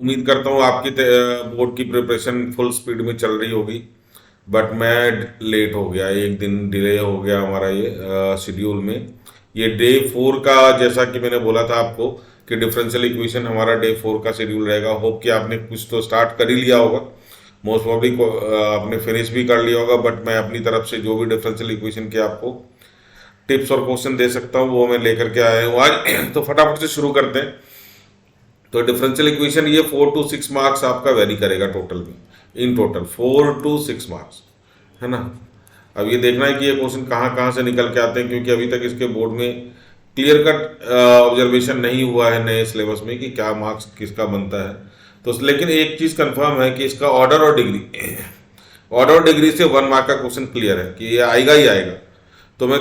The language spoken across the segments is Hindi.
उम्मीद करता हूँ आपकी बोर्ड की प्रिपरेशन फुल स्पीड में चल रही होगी, बट मैं लेट हो गया, एक दिन डिले हो गया हमारा ये शेड्यूल में। ये डे 4 का, जैसा कि मैंने बोला था आपको कि डिफरेंशियल इक्वेशन हमारा डे 4 का शेड्यूल रहेगा। होप कि आपने कुछ तो स्टार्ट कर ही लिया होगा, मोस्ट प्रॉब्ली आपने फिनिश भी कर लिया होगा, बट मैं अपनी तरफ से जो भी डिफरेंशियल इक्वेशन के आपको टिप्स और क्वेश्चन दे सकता हूँ वो मैं लेकर के आया हूँ आज। तो फटाफट से शुरू करते हैं। तो डिफरेंशियल इक्वेशन ये 4 to 6 मार्क्स आपका वेरी करेगा टोटल में, इन टोटल 4 to 6 मार्क्स, है ना। अब ये देखना है कि ये क्वेश्चन कहाँ कहाँ से निकल के आते हैं, क्योंकि अभी तक इसके बोर्ड में क्लियर कट ऑब्जर्वेशन नहीं हुआ है नए सिलेबस में कि क्या मार्क्स किसका बनता है। तो लेकिन एक चीज़ कंफर्म है कि इसका ऑर्डर और डिग्री से 1 मार्क का क्वेश्चन क्लियर है कि ये आएगा ही आएगा। तो मैं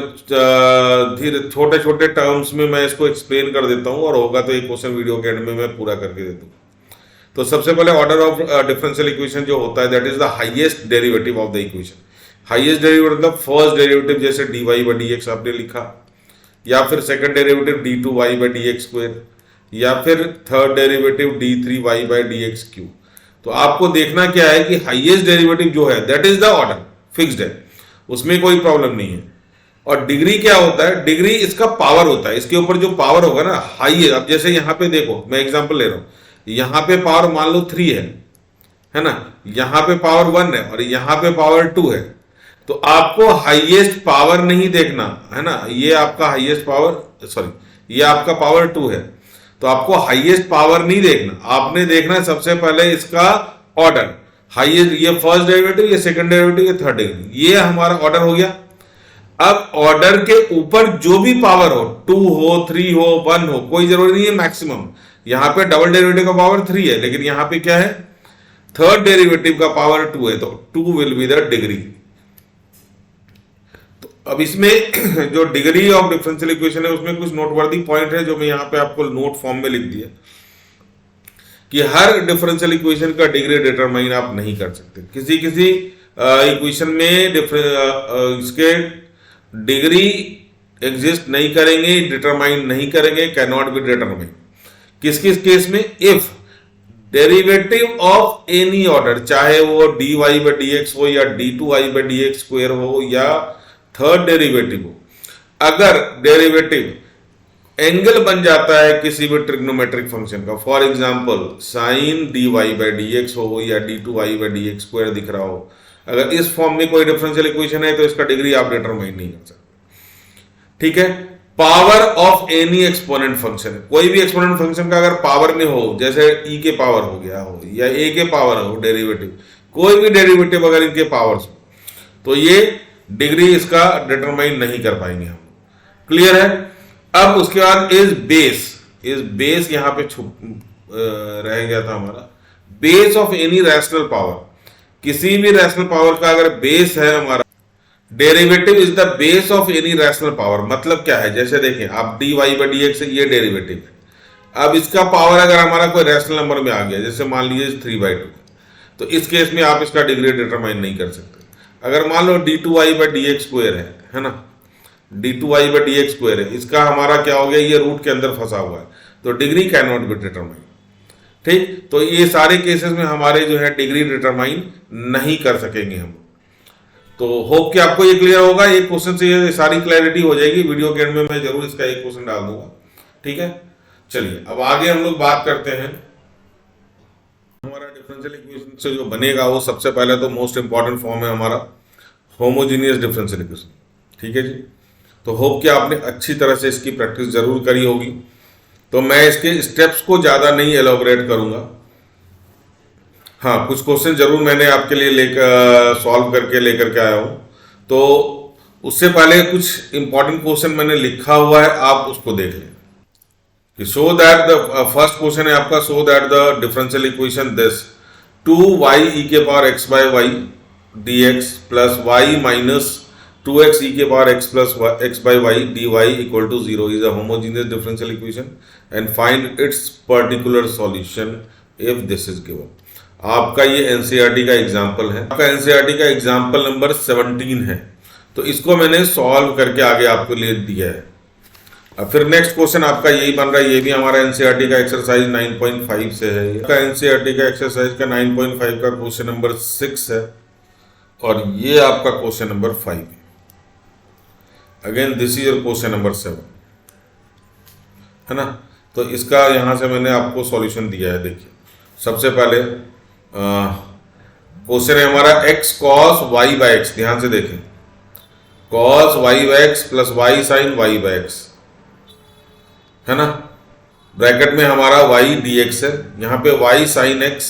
धीरे छोटे छोटे टर्म्स में मैं इसको एक्सप्लेन कर देता हूँ, और होगा तो एक क्वेश्चन वीडियो के एंड में मैं पूरा करके देता हूँ। तो सबसे पहले ऑर्डर ऑफ डिफरेंशियल इक्वेशन जो होता है, that is the highest derivative of the equation. Highest derivative मतलब फर्स्ट डेरिवेटिव, जैसे d y by d x आपने लिखा, या फिर second derivative d two y by d x square, या फिर third derivative d three y by d x cube. तो आपको देखना क्या है कि हाईएस्ट डेरिवेटिव जो है that is the order, fixed है, उसमें कोई प्रॉब्लम नहीं है। और डिग्री क्या होता है, डिग्री इसका पावर होता है, इसके ऊपर जो पावर होगा ना हाई है। अब जैसे यहाँ पे देखो, मैं एग्जांपल ले रहा हूँ, यहाँ पे पावर मान लो 3 है ना, यहाँ पे पावर 1 है और यहाँ पे पावर 2 है। तो आपको हाईएस्ट पावर नहीं देखना है ना, ये आपका हाईएस्ट पावर, सॉरी ये आपका पावर 2 है, तो आपको हाईएस्ट पावर नहीं देखना, आपने देखना सबसे पहले इसका ऑर्डर, हाईएस्ट, ये फर्स्ट डेरिवेटिव, ये सेकंड डेरिवेटिव, ये थर्ड डेरिवेटिव, ये हमारा ऑर्डर हो गया। अब ऑर्डर के ऊपर जो भी पावर हो, 2 हो, 3 हो, 1 हो, कोई जरूरी नहीं है मैक्सिमम। यहां पे डबल डेरिवेटिव का पावर 3 है, लेकिन यहां पे क्या है, थर्ड डेरिवेटिव का पावर 2 है, तो 2 विल बी द डिग्री। तो अब इसमें जो डिग्री ऑफ डिफरेंशियल इक्वेशन है उसमें कुछ नोटवर्दी पॉइंट है जो मैं यहां पे आपको नोट फॉर्म में लिख दिया कि हर डिफरेंशियल इक्वेशन का डिग्री डिटरमाइन आप नहीं कर सकते। किसी किसी इक्वेशन में इसके डिग्री एग्जिस्ट नहीं करेंगे, डिटरमाइन नहीं करेंगे, कैन नॉट बी डिटरमाइन। किस किस केस में, if derivative of any order, चाहे वो d y by d x हो या d two y by d x square हो या थर्ड डेरिवेटिव हो, अगर डेरिवेटिव एंगल बन जाता है किसी भी ट्रिग्नोमेट्रिक फंक्शन का, for example sine d y by d x हो या d two y by d x square दिख रहा हो, अगर इस फॉर्म में कोई डिफरेंशियल इक्वेशन है तो इसका डिग्री आप डिटरमाइन नहीं कर सकते। ठीक है। Power of any exponent function, कोई भी एक्सपोनेंट फंक्शन का अगर पावर में हो, जैसे ई के पावर हो गया हो या ए के पावर हो डेरिवेटिव, कोई भी डेरिवेटिव अगर इनके पावर्स हो, तो ये डिग्री इसका डिटरमाइन नहीं कर पाएंगे हम। क्लियर है। अब उसके बाद इज बेस यहां पे रह गया था हमारा, base of any rational power, किसी भी रैशनल पावर का अगर बेस है हमारा, derivative is the base of any rational power. मतलब क्या है, जैसे देखें आप d y by d x, ये डेरिवेटिव है, अब इसका पावर अगर हमारा कोई रैशनल नंबर में आ गया, जैसे मान लीजिए 3/2, तो इस केस में आप इसका डिग्री डिटरमाइन नहीं कर सकते। अगर मान लो d two y by d x square है ना, d two y by d x square है, इसका हमारा क्या हो गया, ये रूट के अंदर फंसा हुआ है, तो degree can not be determine. ठीक। तो ये सारे केसेस में हमारे जो है डिग्री डिटरमाइन नहीं कर सकेंगे हम। तो होप कि आपको ये क्लियर होगा, एक क्वेश्चन से ये सारी क्लैरिटी हो जाएगी। वीडियो के एंड में मैं जरूर इसका एक क्वेश्चन डाल दूंगा। ठीक है। चलिए अब आगे हम लोग बात करते हैं। हमारा डिफरेंशियल इक्वेशन से जो बनेगा वो सबसे पहले तो मोस्ट इंपॉर्टेंट फॉर्म है हमारा होमोजीनियस डिफरेंशियल इक्वेशन। ठीक है जी। तो होप कि आपने अच्छी तरह से इसकी प्रैक्टिस जरूर करी होगी। तो मैं इसके स्टेप्स को ज़्यादा नहीं एलोबरेट करूंगा। हाँ, कुछ क्वेश्चन जरूर मैंने आपके लिए लेकर सॉल्व करके लेकर के आया हूँ। तो उससे पहले कुछ इंपॉर्टेंट क्वेश्चन मैंने लिखा हुआ है, आप उसको देख लें कि so that the first question है आपका, so that the differential equation this 2y e के power x by y d x plus y minus 2x e के power x by y dy equal to 0 is a homogeneous differential equation and find its particular solution if this is given। आपका ये एनसीईआरटी का एग्जाम्पल है, आपका एनसीईआरटी का एग्जाम्पल नंबर 17 है। तो इसको मैंने सॉल्व करके आगे आपको ले दिया है। अब फिर नेक्स्ट क्वेश्चन आपका यही बन रहा है, ये भी हमारा एनसीईआरटी का एक्सरसाइज 9.5 से है। ये एनसीईआरटी का एक्सरसाइज का 9.5 का क्वेश्चन नंबर 6 है और ये आपका क्वेश्चन नंबर 5 है। Again this is your question number 7, है ना। तो इसका यहाँ से मैंने आपको सॉल्यूशन दिया है। देखिए सबसे पहले क्वेश्चन है हमारा x cos y by x. ध्यान से देखें, cos y by x plus y sine y by x, है ना। ब्रैकेट में हमारा y dx है, यहाँ पे y साइन x,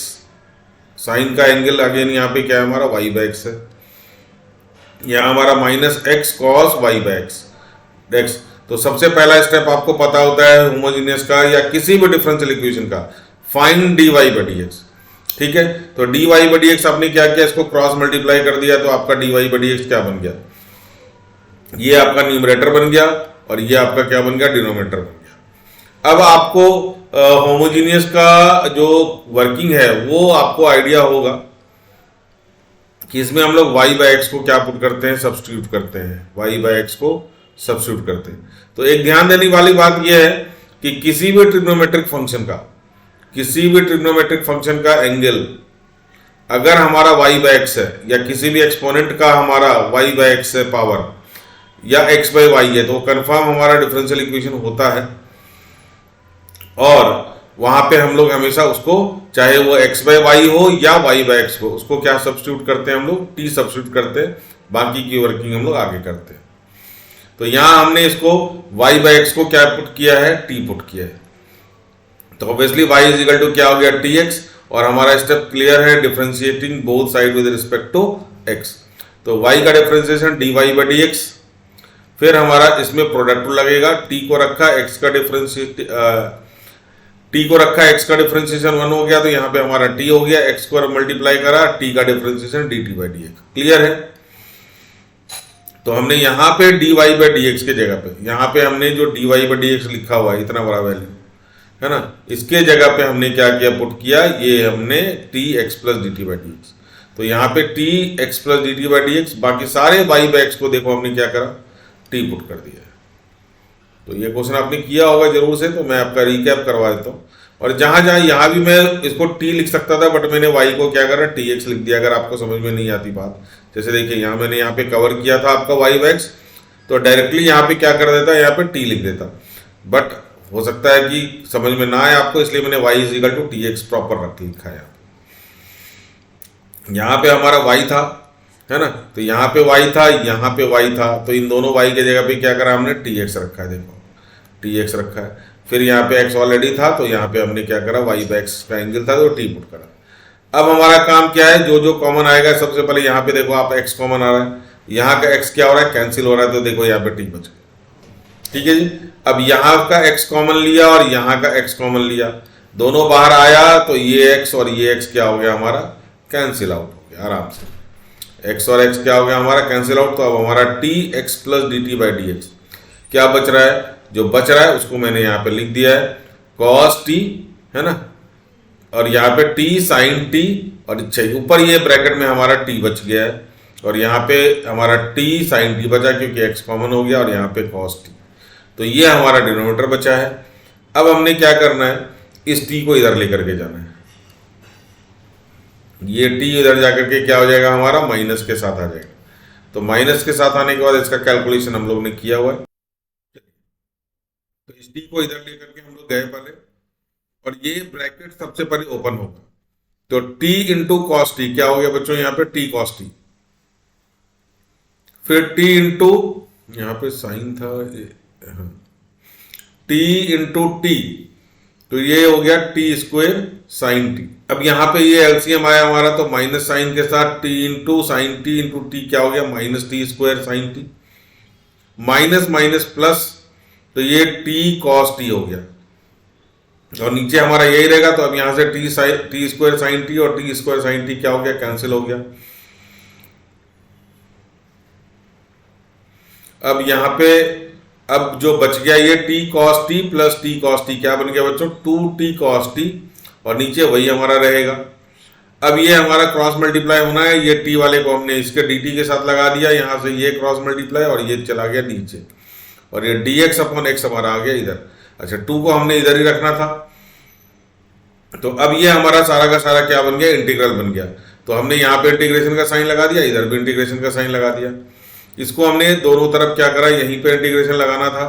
साइन का एंगल अगेन यहाँ पे क्या है हमारा y बाई एक्स है, यहाँ हमारा minus x cos y by x. तो सबसे पहला स्टेप आपको पता होता है होमोजीनियस का या किसी भी डिफरेंशियल इक्वेशन का, फाइंड dy बाई dx। ठीक है, तो dy बाई dx आपने क्या किया, इसको क्रॉस मल्टीप्लाई कर दिया, तो आपका dy बाई dx क्या बन गया, ये आपका न्यूमरेटर बन गया और ये आपका क्या बन गया, डिनोमिनेटर बन गया। अब आपको होमोजीनियस का जो वर्किंग है वो आपको आइडिया होगा कि इसमें हम लोग y बाई एक्स को क्या पुट करते हैं, सब्स्टिट्यूट करते हैं, y बाई एक्स को सब्स्टिट्यूट करते हैं। तो एक ध्यान देने वाली बात यह है कि किसी भी ट्रिग्नोमेट्रिक फंक्शन का एंगल अगर हमारा y बाई एक्स है या किसी भी एक्सपोनेंट का हमारा y बाई एक्स है पावर या x बाई वाई है, तो कंफर्म हमारा डिफरेंशियल इक्वेशन होता है। और वहां पे हम लोग हमेशा उसको, चाहे वो x बाई वाई हो या y बाई एक्स हो, उसको क्या सब्स्टिट्यूट करते हैं हम लोग, t सब्स्टिट्यूट करते हैं, बाकी की वर्किंग हम लोग आगे करते हैं। तो यहां हमने इसको y बाई एक्स को क्या पुट किया है, t पुट किया है। तो obviously y is equal to क्या हो गया, tx, और हमारा स्टेप क्लियर है, differentiating both side with respect to x। तो y का डिफरेंशिएशन dy बाई dx, फिर हमारा इसमें प्रोडक्ट लगेगा, t को रखा x का डिफरेंशिएशन 1 हो गया, तो यहाँ पे हमारा t हो गया, x को मल्टीप्लाई करा, t का differentiation dt by dx। Clear है। तो हमने यहाँ पे dy बाई dx के जगह पे, यहाँ पे हमने जो dy बाई dx लिखा हुआ है, इतना बड़ा वैल्यू है ना, इसके जगह पे हमने क्या किया, पुट किया, ये हमने tx plus dt by dx। तो यहाँ पे tx plus dt by dx, बाकी सारे y बाई एक्स को देखो हमने क्या करा, t पुट कर दिया है। तो ये क्वेश्चन आपने किया होगा जरूर से, तो मैं आपका रिकैप करवा देता हूँ। और जहां जहां यहाँ भी मैं इसको t लिख सकता था, बट मैंने y को क्या करा, tx लिख दिया। अगर आपको समझ में नहीं आती बात, जैसे देखिए यहाँ मैंने यहाँ पे कवर किया था आपका y बाई एक्स, तो डायरेक्टली यहाँ पे क्या कर देता, यहाँ पे t लिख देता, बट हो सकता है कि समझ में ना आए आपको, इसलिए मैंने y is equal to tx proper रख लिखा है। यहाँ पे हमारा y था, है ना, तो यहाँ पे y था, यहाँ पे y था, तो इन दोनों y के जगह पे क्या करा हमने, tx रखा है। देखो tx रखा है, फिर यहाँ पे x ऑलरेडी था, तो यहाँ पे हमने क्या करा, y बाई एक्स का एंगल था, तो t पुट करा। अब हमारा काम क्या है, जो जो कॉमन आएगा, सबसे पहले यहाँ पे देखो आप x कॉमन आ रहा है, यहाँ का x क्या हो रहा है, कैंसिल हो रहा है, तो देखो यहाँ पे t बच गया। ठीक है जी। अब यहाँ का x कॉमन लिया और यहाँ का x कॉमन लिया, दोनों बाहर आया, तो ये x और ये x क्या हो गया हमारा, कैंसिल आउट हो गया आराम से। x और x क्या हो गया हमारा, कैंसिल आउट। तो अब हमारा tx plus dt by dx क्या बच रहा है, जो बच रहा है उसको मैंने यहाँ पे लिख दिया है cos t, है ना, और यहाँ पे t sin t, और ऊपर ये ब्रैकेट में हमारा t बच गया है, और यहाँ पे हमारा t sin t बचा क्योंकि x कॉमन हो गया, और यहाँ पे cos t। तो ये हमारा डिनोमिनेटर बचा है। अब हमने क्या करना है, इस t को इधर लेकर के जाना है, ये t इधर जाकर के क्या हो जाएगा हमारा, माइनस के साथ आ जाएगा। तो माइनस के साथ आने के बाद इसका कैलकुलेशन हम लोग ने किया हुआ है। तो इस t को इधर लेकर के हम लोग गए पहले, और ये ब्रैकेट सबसे पहले ओपन होगा, तो t इंटू कॉस टी क्या हो गया बच्चों, यहाँ पे t कॉस टी, फिर t इंटू, यहाँ पे साइन था, t इंटू टी, तो ये हो गया टी स्क्वेयर साइन टी। अब यहाँ पे ये एलसीएम आया हमारा, तो माइनस साइन के साथ t into sine T into T क्या हो गया, minus t square sine T, minus minus plus, तो ये टी कॉस टी हो गया, और नीचे हमारा यही रहेगा। तो अब यहाँ से टी स्क्वायर साइन टी और टी स्क्वायर साइन टी क्या हो गया, कैंसिल हो गया। अब यहाँ पे अब जो बच गया ये T cos T plus T cos T क्या बन गया बच्चों, 2t कॉस टी, और नीचे वही हमारा रहेगा। अब ये हमारा क्रॉस मल्टीप्लाई होना है, ये t वाले को हमने इसके dt के साथ लगा दिया, यहाँ से ये क्रॉस मल्टीप्लाई और ये चला गया नीचे, और ये dx अपॉन x हमारा आ गया इधर। अच्छा 2 को हमने इधर ही रखना था, तो अब ये हमारा सारा का सारा क्या बन गया, इंटीग्रल बन गया। तो हमने यहाँ पे इंटीग्रेशन का साइन लगा दिया, इधर भी इंटीग्रेशन का साइन लगा दिया। इसको हमने दोनों तरफ क्या करा, यहीं पे इंटीग्रेशन लगाना था,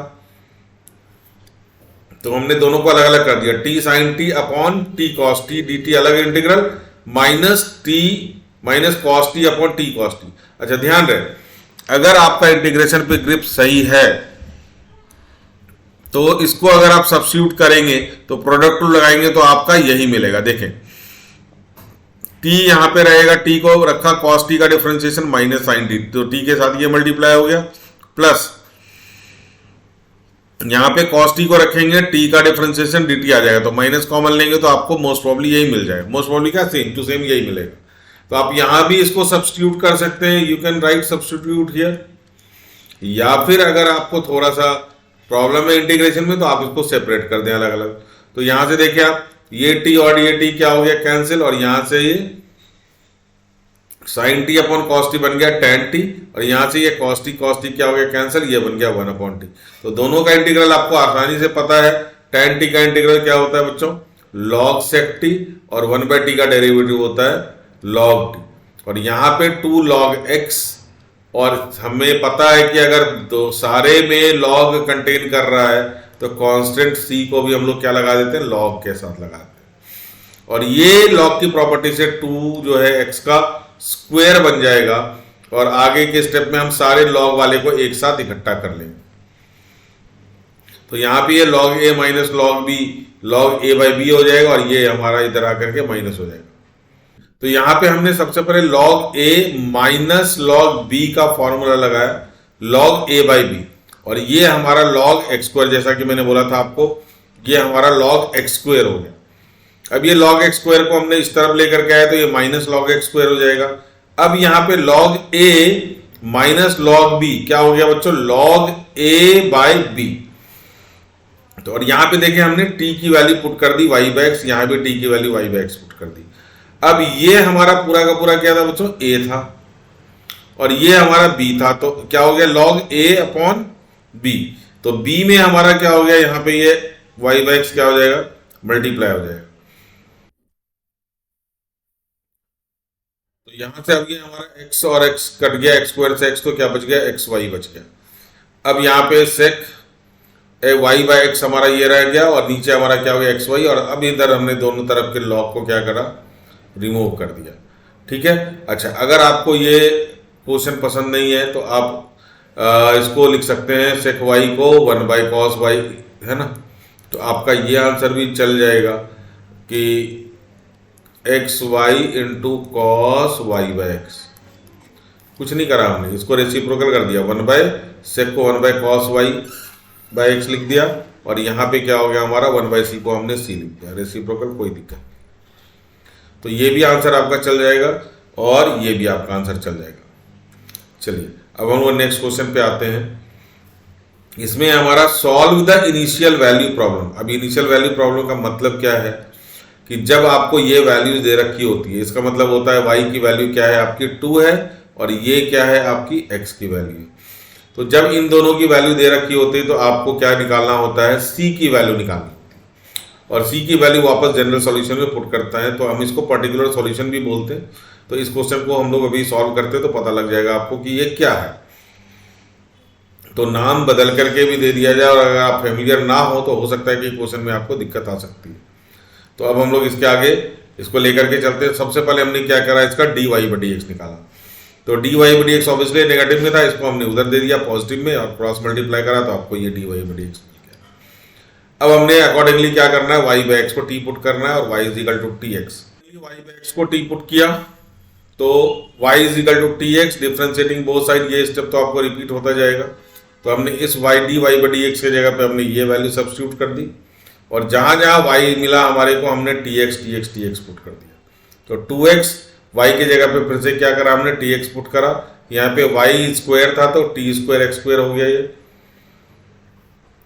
तो हमने दोनों को अलग अलग कर दिया। T sine t upon t cos t d t अलग integral, minus t minus cos t upon t cos t. अच्छा ध्यान रहे, अगर आपका इंटीग्रेशन पे ग्रिप सही है तो इसको अगर आप सब्स्टिट्यूट करेंगे तो प्रोडक्ट रूल लगाएंगे तो आपका यही मिलेगा। देखें टी यहां पे रहेगा, टी को रखा कॉस टी का डिफरेंशिएशन माइनस साइन टी, तो टी के साथ ये मल्टीप्लाई हो गया, प्लस यहां पे कॉस टी को रखेंगे, टी का डिफरेंशिएशन डी टी आ जाएगा, तो माइनस कॉमन लेंगे तो आपको मोस्ट प्रॉब्ली यही मिल जाएगा। मोस्ट प्रॉब्ली क्या, सेम टू सेम यही मिलेगा। तो आप यहां भी इसको सब्स्टिट्यूट कर सकते हैं, you can write substitute here, या फिर अगर आपको थोड़ा सा प्रॉब्लम है इंटीग्रेशन में तो आप इसको सेपरेट कर दें अलग अलग। तो यहां से देखिए आप, ये टी और ये टी क्या हो गया, कैंसिल, और यहां से ये sine t upon cos t बन गया टेन टी, और यहां से ये कॉस टी क्या हो गया, कैंसिल, ये बन गया 1 अपॉन टी। तो दोनों का इंटीग्रल आपको आसानी से पता है। टेन टी का इंटीग्रल क्या होता है बच्चों, लॉग सेक टी, और 1/t का डेरिवेटिव होता है लॉग टी, और यहां पे 2 लॉग एक्स, और हमें पता है कि अगर तो सारे में लॉग कंटेन कर रहा है तो कांस्टेंट c को भी हम लोग क्या लगा देते हैं, लॉग के साथ लगाते हैं, और ये लॉग की प्रॉपर्टी से 2 जो है x का स्क्वायर बन जाएगा, और आगे के स्टेप में हम सारे लॉग वाले को एक साथ इकट्ठा कर लेंगे। तो यहां पे ये log a minus log b, log a by b हो जाएगा, और ये हमारा इधर आकर के माइनस हो जाएगा। तो यहां पे हमने सबसे पहले log a minus log b का फॉर्मूला लगाया, log a बाई बी, और ये हमारा log x स्क्वायर, जैसा कि मैंने बोला था आपको, ये हमारा log x स्क्वायर हो गया। अब ये log x स्क्वायर को हमने इस तरफ लेकर के आए तो ये माइनस log x स्क्वायर हो जाएगा। अब यहां पे log a minus log b क्या हो गया बच्चों, log a बाई बी। तो और यहां पे देखिए हमने t की वैल्यू पुट कर दी y बाई x, यहां पे t की value y by x put कर दी। अब ये हमारा पूरा का पूरा क्या था बच्चों, a था, और ये हमारा b था, तो क्या हो गया log a अपॉन b। तो b में हमारा क्या हो गया, यहां पे ये y बाई x क्या हो जाएगा, मल्टीप्लाई हो जाएगा। तो यहां से अब ये हमारा x और x कट गया, x स्क्वायर से x, तो क्या बच गया, xy बच गया। अब यहाँ पे sec y बाई x हमारा ये रह गया, और नीचे हमारा क्या हो गया, xy, और अब इधर हमने दोनों तरफ के लॉग को क्या करा, रिमूव कर दिया। ठीक है। अच्छा अगर आपको ये क्वेश्चन पसंद नहीं है तो आप इसको लिख सकते हैं sec y को 1 बाई कॉस y, है ना, तो आपका ये आंसर भी चल जाएगा कि x y into cos y by x. कुछ नहीं करा हमने, इसको रेसिप्रोकल कर दिया, 1 बाय सेक को 1 by cos y by x लिख दिया, और यहाँ पे क्या हो गया हमारा 1 बाई सी को हमने सी लिख दिया, रेसिप्रोकल, कोई दिक्कत। तो ये भी आंसर आपका चल जाएगा और ये भी आपका आंसर चल जाएगा। चलिए अब हम लोग नेक्स्ट क्वेश्चन पे आते हैं। इसमें हमारा solve the initial value problem. अब इनिशियल वैल्यू प्रॉब्लम का मतलब क्या है कि जब आपको ये वैल्यूज दे रखी होती है, इसका मतलब होता है y की वैल्यू क्या है आपकी 2 है, और ये क्या है आपकी x की वैल्यू। तो जब इन दोनों की वैल्यू दे रखी होती है तो आपको क्या निकालना होता है, c की वैल्यू निकालनी होती है, और c की वैल्यू वापस जनरल सॉल्यूशन में पुट करता है, तो हम इसको पर्टिकुलर सॉल्यूशन भी बोलते हैं। तो इस क्वेश्चन को हम लोग अभी सॉल्व करते हैं तो पता लग जाएगा आपको कि ये क्या है। तो नाम बदल करके भी दे दिया जाए, और अगर आप फेमिलियर ना हो तो हो सकता है कि क्वेश्चन में आपको दिक्कत आ सकती है। तो अब हम लोग इसके आगे इसको लेकर के चलते हैं। सबसे पहले हमने क्या करा, इसका dy बटी एक्स निकाला। तो dy बटी एक्स ऑब्वियसली नेगेटिव में था, इसको हमने उधर दे दिया पॉजिटिव में, और क्रॉस मल्टीप्लाई करा तो आपको ये dy बटी एक्स मिल गया। अब हमने अकॉर्डिंगली क्या करना है, y बाई एक्स को t पुट करना है, और y is equal to t x. y by x को t पुट किया तो y is equal to t x, differentiating both side, ये स्टेप तो आपको रिपीट होता जाएगा। तो हमने इस dy बटी एक्स के जगह पे हमने ये वैल्यू सब्स्टिट्यूट कर दी, और जहां जहां y मिला हमारे को हमने tx पुट कर दिया। तो 2x y की जगह पे फिर से क्या करा हमने, tx पुट करा, यहाँ पे y स्क्वायर था तो t स्क्वायर x स्क्वायर हो गया ये।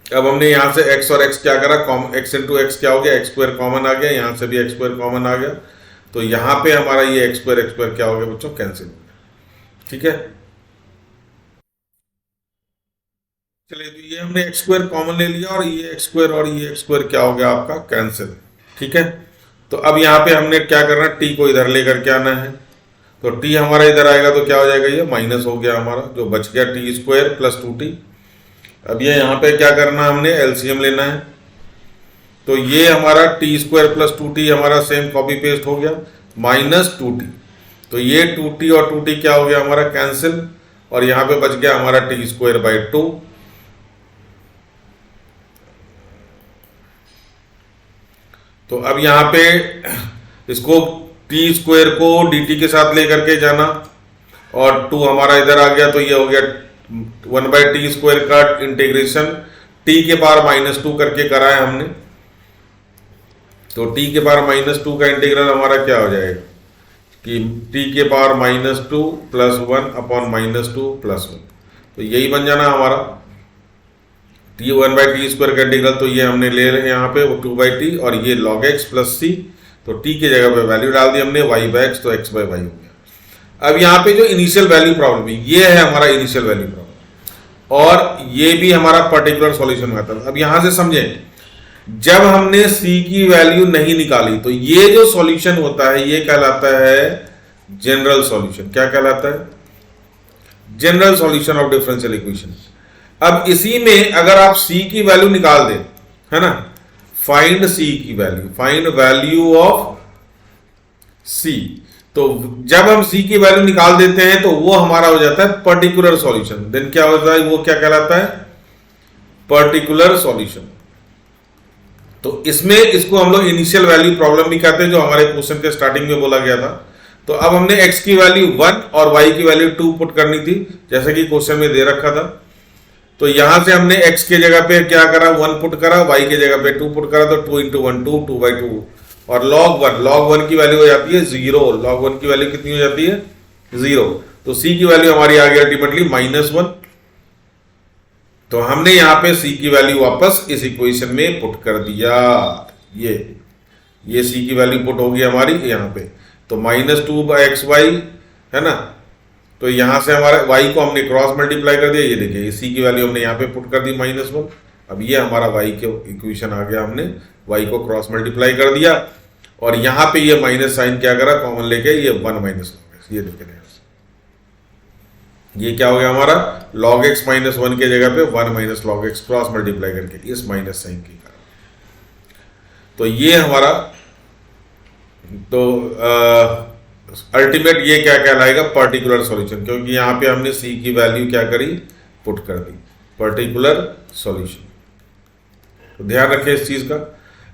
अब हमने यहाँ से x और x क्या करा, x इंटू एक्स क्या हो गया, x स्क्वायर कॉमन आ गया, यहाँ से भी x स्क्वायर कॉमन आ गया, तो यहाँ पे हमारा ये x स्क्वायर क्या हो गया बच्चों, कैंसिल हो गया। ठीक है, चलिए तो ये हमने एक्स स्क्वायर कॉमन ले लिया और ये एक्स स्क्वायर और ये एक्स स्क्वायर क्या हो गया आपका कैंसिल। ठीक है, तो अब यहाँ पे हमने क्या करना, टी को इधर लेकर के आना है। तो टी हमारा इधर आएगा तो क्या हो जाएगा, ये माइनस हो गया हमारा, जो बच गया टी स्क्वायर प्लस 2t। अब ये यहाँ पे क्या करना, हमने एलसीएम लेना है। तो ये हमारा टी स्क्वायर प्लस 2t हमारा सेम कॉपी पेस्ट हो गया, माइनस 2t। तो ये 2t और 2t क्या हो गया हमारा कैंसिल, और यहाँ पे बच गया हमारा टी स्क्वायर बाई 2। तो अब यहाँ पे इसको टी स्क्वायर को dt के साथ लेकर के जाना, और 2 हमारा इधर आ गया, तो ये हो गया 1/t स्क्वायर का इंटीग्रेशन t के पावर -2 करके करा है हमने। तो t के पावर -2 का इंटीग्रल हमारा क्या हो जाएगा कि t के पावर -2 प्लस 1 अपॉन -2 प्लस 1। तो यही बन जाना हमारा t 1/t स्क्वायर का इंटीग्रल। तो ये हमने ले रहे हैं यहाँ पे वो 2/t, और ये log x प्लस c। तो t की जगह पे वैल्यू डाल दी हमने y/x, तो x/y हो गया। अब यहाँ पे जो इनिशियल वैल्यू प्रॉब्लम है, ये है हमारा इनिशियल वैल्यू प्रॉब्लम, और ये भी हमारा पर्टिकुलर सॉल्यूशन मेथड। अब यहाँ से समझें, जब हमने c की वैल्यू नहीं निकाली तो ये जो सॉल्यूशन होता है ये कहलाता है जनरल सॉल्यूशन। क्या कहलाता है, general solution of differential equation. अब इसी में अगर आप c की वैल्यू निकाल दें, है ना, फाइंड c की value, find value of c। तो जब हम c की वैल्यू निकाल देते हैं तो वो हमारा हो जाता है पर्टिकुलर सॉल्यूशन। देन क्या होता है, वो क्या कहलाता है, पर्टिकुलर सॉल्यूशन। तो इसमें इसको हम लोग इनिशियल वैल्यू प्रॉब्लम भी कहते हैं, जो हमारे क्वेश्चन के स्टार्टिंग में बोला गया था। तो अब हमने x की वैल्यू 1 और y की वैल्यू 2 पुट करनी थी, जैसे कि क्वेश्चन में दे रखा था। तो यहां से हमने x के जगह पे क्या करा, 1 पुट करा, y के जगह पे 2 पुट करा, तो 2 × 1 2/2, और log 1 की वैल्यू हो जाती है 0। log 1 की वैल्यू कितनी हो जाती है, 0। तो c की वैल्यू हमारी आ गई अल्टीमेटली -1। तो हमने यहाँ पे c की वैल्यू वापस इस इक्वेशन में पुट कर दिया। ये c की वैल्यू पुट होगी हमारी यहाँ पे, तो -2/xy है ना। तो यहाँ से हमारा y को हमने क्रॉस मल्टीप्लाई कर दिया, ये देखिए c की वैल्यू हमने यहाँ पे पुट कर दी -1। अब ये हमारा y के इक्वेशन आ गया, हमने y को क्रॉस मल्टीप्लाई कर दिया, और यहाँ पे ये माइनस साइन क्या करा, कॉमन लेके ये 1 - log x। ये देखिए ये क्या हो गया हमारा, log x -1 के जगह पे 1 - log x क्रॉस मल्टीप्लाई करके इस माइनस साइन के कारण। तो ये हमारा, तो अल्टीमेट ये क्या कहलाएगा, पर्टिकुलर सॉल्यूशन, क्योंकि यहाँ पे हमने c की वैल्यू क्या करी, पुट कर दी, पर्टिकुलर सॉल्यूशन। तो ध्यान रखिए इस चीज का।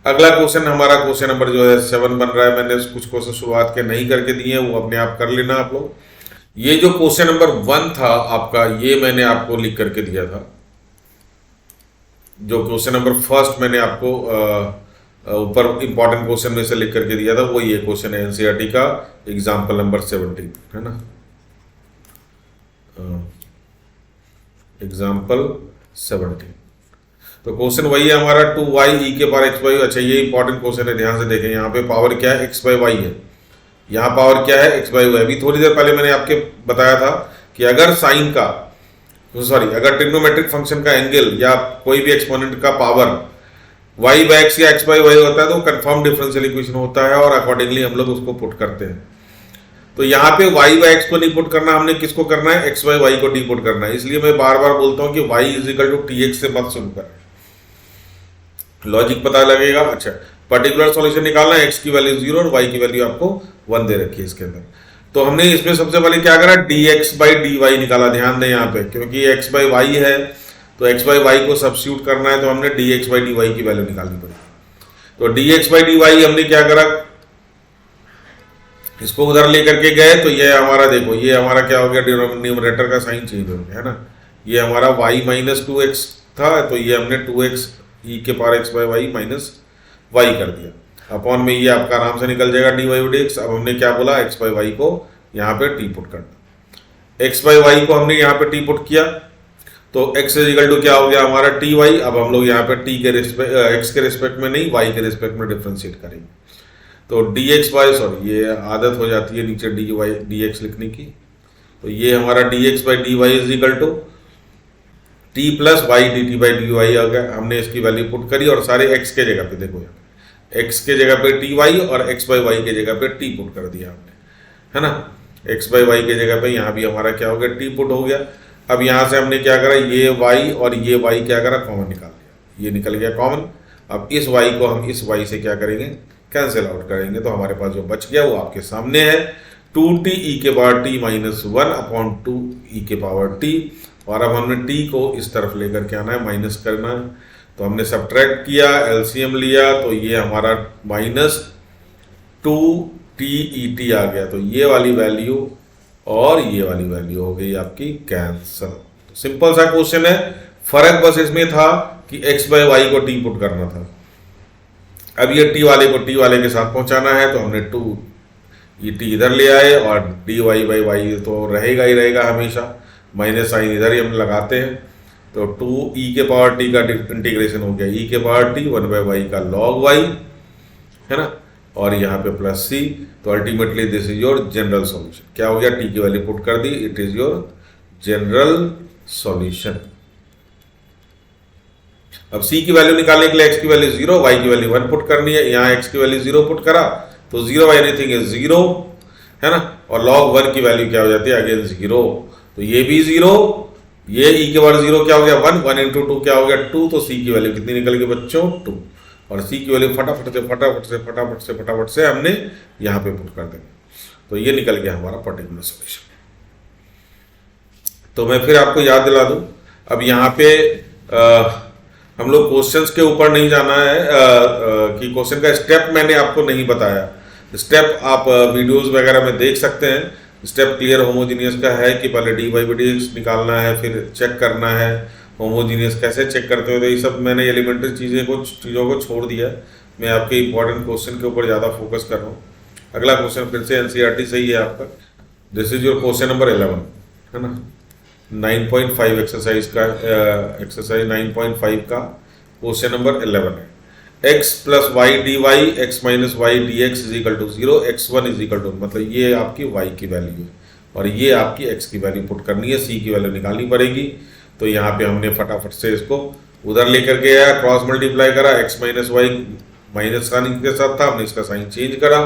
अगला क्वेश्चन हमारा क्वेश्चन नंबर जो है 7 बन रहा है। मैंने कुछ क्वेश्चन शुरुआत के नहीं करके दिए हैं, वो अपने आप कर लेना आप लोग। ये जो क्वेश्चन नंबर 1 था आपका, ये मैंने आपको लिख करके दिया था। जो क्वेश्चन नंबर फर्स्ट मैंने आपको ऊपर इंपॉर्टेंट क्वेश्चन में से लिख करके दिया था, वो ये क्वेश्चन है एनसीईआरटी का एग्जाम्पल नंबर 17, है ना, एग्जाम्पल 17। तो क्वेश्चन वही है हमारा, 2y e के पावर x/y। अच्छा, ये इंपॉर्टेंट क्वेश्चन है, ध्यान से देखें। यहाँ पे पावर क्या है, x/y है, यहाँ पावर क्या है, x/y है। अभी थोड़ी देर पहले मैंने आपके बताया था कि अगर साइन का, अगर ट्रिग्नोमेट्रिक फंक्शन का एंगल या कोई भी एक्सपोनेंट का पावर y/x या x/y होता है तो कंफर्म डिफरेंशियल इक्वेशन होता है, और अकॉर्डिंगली हम लोग उसको पुट करते हैं। तो यहाँ पे y/x को नहीं पुट करना, हमने किसको करना है, x/y को डी पुट करना है। इसलिए मैं बार बार बोलता हूँ कि y = tx से मत शुरू करें, लॉजिक पता लगेगा। अच्छा, पर्टिकुलर सॉल्यूशन निकालना है, x की वैल्यू 0 और y की वैल्यू आपको 1 दे रखी है इसके अंदर। तो हमने इसमें सबसे पहले क्या करा, dx/dy निकाला। ध्यान दें यहाँ पे, क्योंकि x/y है तो x/y को सब्स्टिट्यूट करना है, तो हमने dx/dy की वैल्यू निकालनी पड़ेगी। तो dx/dy हमने क्या करा, इसको उधर लेकर के गए, तो ये हमारा देखो, ये हमारा क्या हो गया, न्यूमरेटर का साइन चेंज हो गया, है ना। ये हमारा y - 2x था, तो ये हमने 2x e के पावर x/y माइनस y कर दिया। अपॉन में ये आपका आराम से निकल जाएगा dy/dx। अब हमने क्या बोला, x/y को यहाँ पे t पुट करना। x/y को हमने यहाँ पे t पुट किया, तो x = क्या हो गया हमारा ty। अब हम लोग यहाँ पे t के x के रिस्पेक्ट में नहीं, y के रिस्पेक्ट में डिफ्रेंशिएट करेंगे। तो dx/, ये आदत हो जाती है नीचे dx लिखने की। तो ये हमारा dx/dy = t plus y d t by d y आ गया, हमने इसकी वैल्यू पुट करी और सारे एक्स के जगह पे देखो यहाँ एक्स के जगह पे टी वाई और एक्स बाई वाई के जगह पे टी पुट कर दिया हमने, है ना। एक्स बाई वाई के जगह पे यहाँ भी हमारा क्या हो गया, टी पुट हो गया। अब यहाँ से हमने क्या करा, ये वाई और ये वाई क्या करा, कॉमन निकाल दिया, ये निकल गया कॉमन। अब इस वाई को हम इस वाई से क्या करेंगे, कैंसिल आउट करेंगे, तो हमारे पास जो बच गया वो आपके सामने है 2t ई के पावर टी माइनस 1 अपॉन 2 ई के पावर टी। और अब हमने टी को इस तरफ लेकर के आना है, माइनस करना है, तो हमने सब्ट्रैक्ट किया, एलसीएम लिया, तो ये हमारा माइनस 2t ई टी आ गया। तो ये वाली वैल्यू और ये वाली वैल्यू हो गई आपकी कैंसल। तो सिंपल सा क्वेश्चन है, फर्क बस इसमें था कि एक्स बाई वाई को टी पुट करना था। अब ये टी वाले को टी वाले के साथ पहुंचाना है, तो हमने 2 ई टी इधर ले आए और डी वाई बाई वाई तो रहेगा ही रहेगा हमेशा, माइनस साइन इधर ही हम लगाते हैं, तो 2 ई के पावर टी का इंटीग्रेशन हो गया ई के पावर टी 1 बाई वाई का लॉग वाई, है ना, और यहाँ पे प्लस सी। तो ultimately this is your general solution. क्या हो गया, टी की वैल्यू पुट कर दी, it is your general solution. अब सी की वैल्यू निकालने के लिए एक्स की वैल्यू 0, वाई की वैल्यू 1 पुट करनी है। यहाँ एक्स की वैल्यू 0 पुट करा तो 0 बाई एनीथिंग इज 0, है ना, और log 1 की वैल्यू क्या हो जाती है, अगेन 0, तो ये भी 0, ये e के पावर 0 क्या हो गया 1, 1 इंटू 2 क्या हो गया 2, तो c की वैल्यू कितनी निकल गई बच्चों 2, और c की वैल्यू फटाफट से हमने यहाँ पे पुट कर देंगे, तो ये निकल गया हमारा पर्टिकुलर सॉल्यूशन। तो मैं फिर आपको याद दिला दूं, अब यहाँ पे हम लोग क्वेश्चंस के ऊपर नहीं जाना है कि क्वेश्चन का स्टेप मैंने आपको नहीं बताया, स्टेप आप वीडियोस वगैरह में देख सकते हैं। स्टेप क्लियर होमोजीनियस का है कि पहले डी बाई डी एक्स निकालना है, फिर चेक करना है होमोजीनियस कैसे चेक करते हो, तो ये सब मैंने एलिमेंट्री चीज़ों को छोड़ दिया है। मैं आपके इंपॉर्टेंट क्वेश्चन के ऊपर ज़्यादा फोकस कर रहा हूँ। अगला क्वेश्चन फिर से एनसीईआरटी से ही है आपका, this is your question number 11, है ना, 9.5 एक्सरसाइज का एक्सरसाइज 9.5 का क्वेश्चन नंबर 11 है। x plus y d y x minus y d x is equal to 0, x1 is equal to, मतलब ये आपकी y की वैल्यू है और ये आपकी x की वैल्यू पुट करनी है, c की वैल्यू निकालनी पड़ेगी। तो यहाँ पे हमने फटाफट से इसको उधर लेकर के आया, क्रॉस मल्टीप्लाई करा, x minus y minus sign के साथ था, हमने इसका साइन चेंज करा,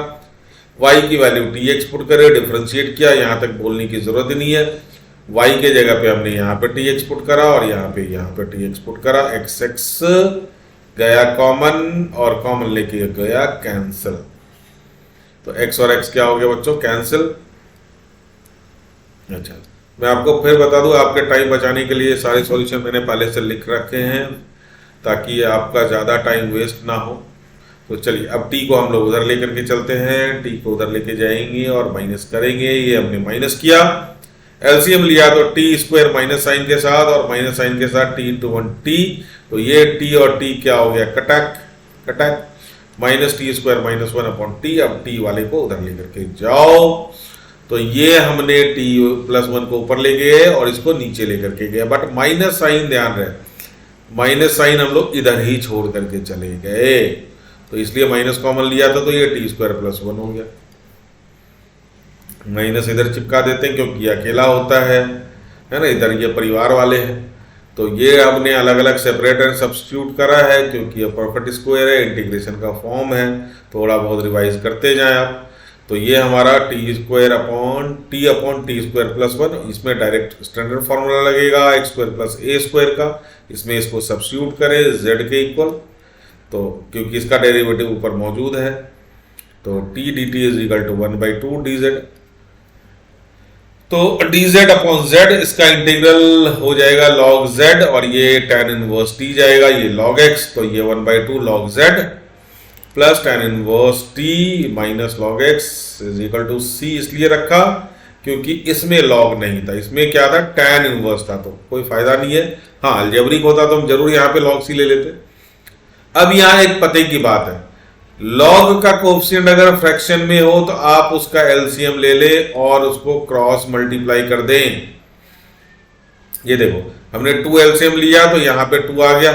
y की वैल्यू dx पुट करे, डिफ्रेंशिएट किया, यहाँ तक बोलने की जरूरत ही नहीं है। y के जगह पे हमने यहाँ पे dx पुट करा और यहाँ पे dx पुट करा, x गया कॉमन और कॉमन लेके गया कैंसिल, तो x और x क्या हो गया बच्चों, कैंसिल। अच्छा, मैं आपको फिर बता दूं, आपके टाइम बचाने के लिए सारे सॉल्यूशन मैंने पहले से लिख रखे हैं ताकि आपका ज़्यादा टाइम वेस्ट ना हो। तो चलिए अब t को हम लोग उधर लेकर के चलते हैं, t को उधर लेके जाएंगे और माइनस करेंगे, ये हमने माइनस किया, एलसीएम लिया तो टी स्क्वायर माइनस साइन के साथ और माइनस साइन के साथ टी इंटू 1t, तो ये t और t क्या हो गया, Cuttack minus t square minus 1 upon T. अब t वाले को उधर लेकर के जाओ, तो ये हमने t प्लस 1 को ऊपर ले गए और इसको नीचे लेकर के गए, बट माइनस साइन ध्यान रहे, माइनस साइन हम लोग इधर ही छोड़ करके चले गए, तो इसलिए माइनस कॉमन लिया था, तो ये टी स्क्वायर प्लस 1 हो गया। माइनस इधर चिपका देते हैं क्योंकि ये अकेला होता है ना, इधर ये परिवार वाले हैं, तो ये हमने अलग अलग सेपरेट एंड सब्स्टिट्यूट करा है क्योंकि ये परफेक्ट स्क्वायर है, इंटीग्रेशन का फॉर्म है, थोड़ा बहुत रिवाइज करते जाएं आप। तो ये हमारा T square upon T square plus 1, इसमें डायरेक्ट स्टैंडर्ड फॉर्मूला लगेगा एक्स स्क्वायर प्लस ए स्क्वायर का, इसमें इसको सब्स्टिट्यूट करें z के इक्वल, तो क्योंकि इसका डेरिवेटिव ऊपर मौजूद है, तो t d t is equal to 1/2 dz, तो dz अपॉन z, इसका इंटीग्रल हो जाएगा log z और ये tan इनवर्स t जाएगा, ये log x, तो ये 1/2 log z plus tan inverse t minus log x is equal to c, इसलिए रखा क्योंकि इसमें log नहीं था, इसमें क्या था, tan इनवर्स था, तो कोई फायदा नहीं है। हाँ, अलजेब्रिक होता तो हम जरूर यहाँ पे log c ले लेते। अब यहाँ एक पते की बात है, लॉग का कोएफिशिएंट अगर फ्रैक्शन में हो तो आप उसका एलसीएम ले ले और उसको क्रॉस मल्टीप्लाई कर दें। ये देखो हमने 2 एलसीएम लिया तो यहाँ पे 2 आ गया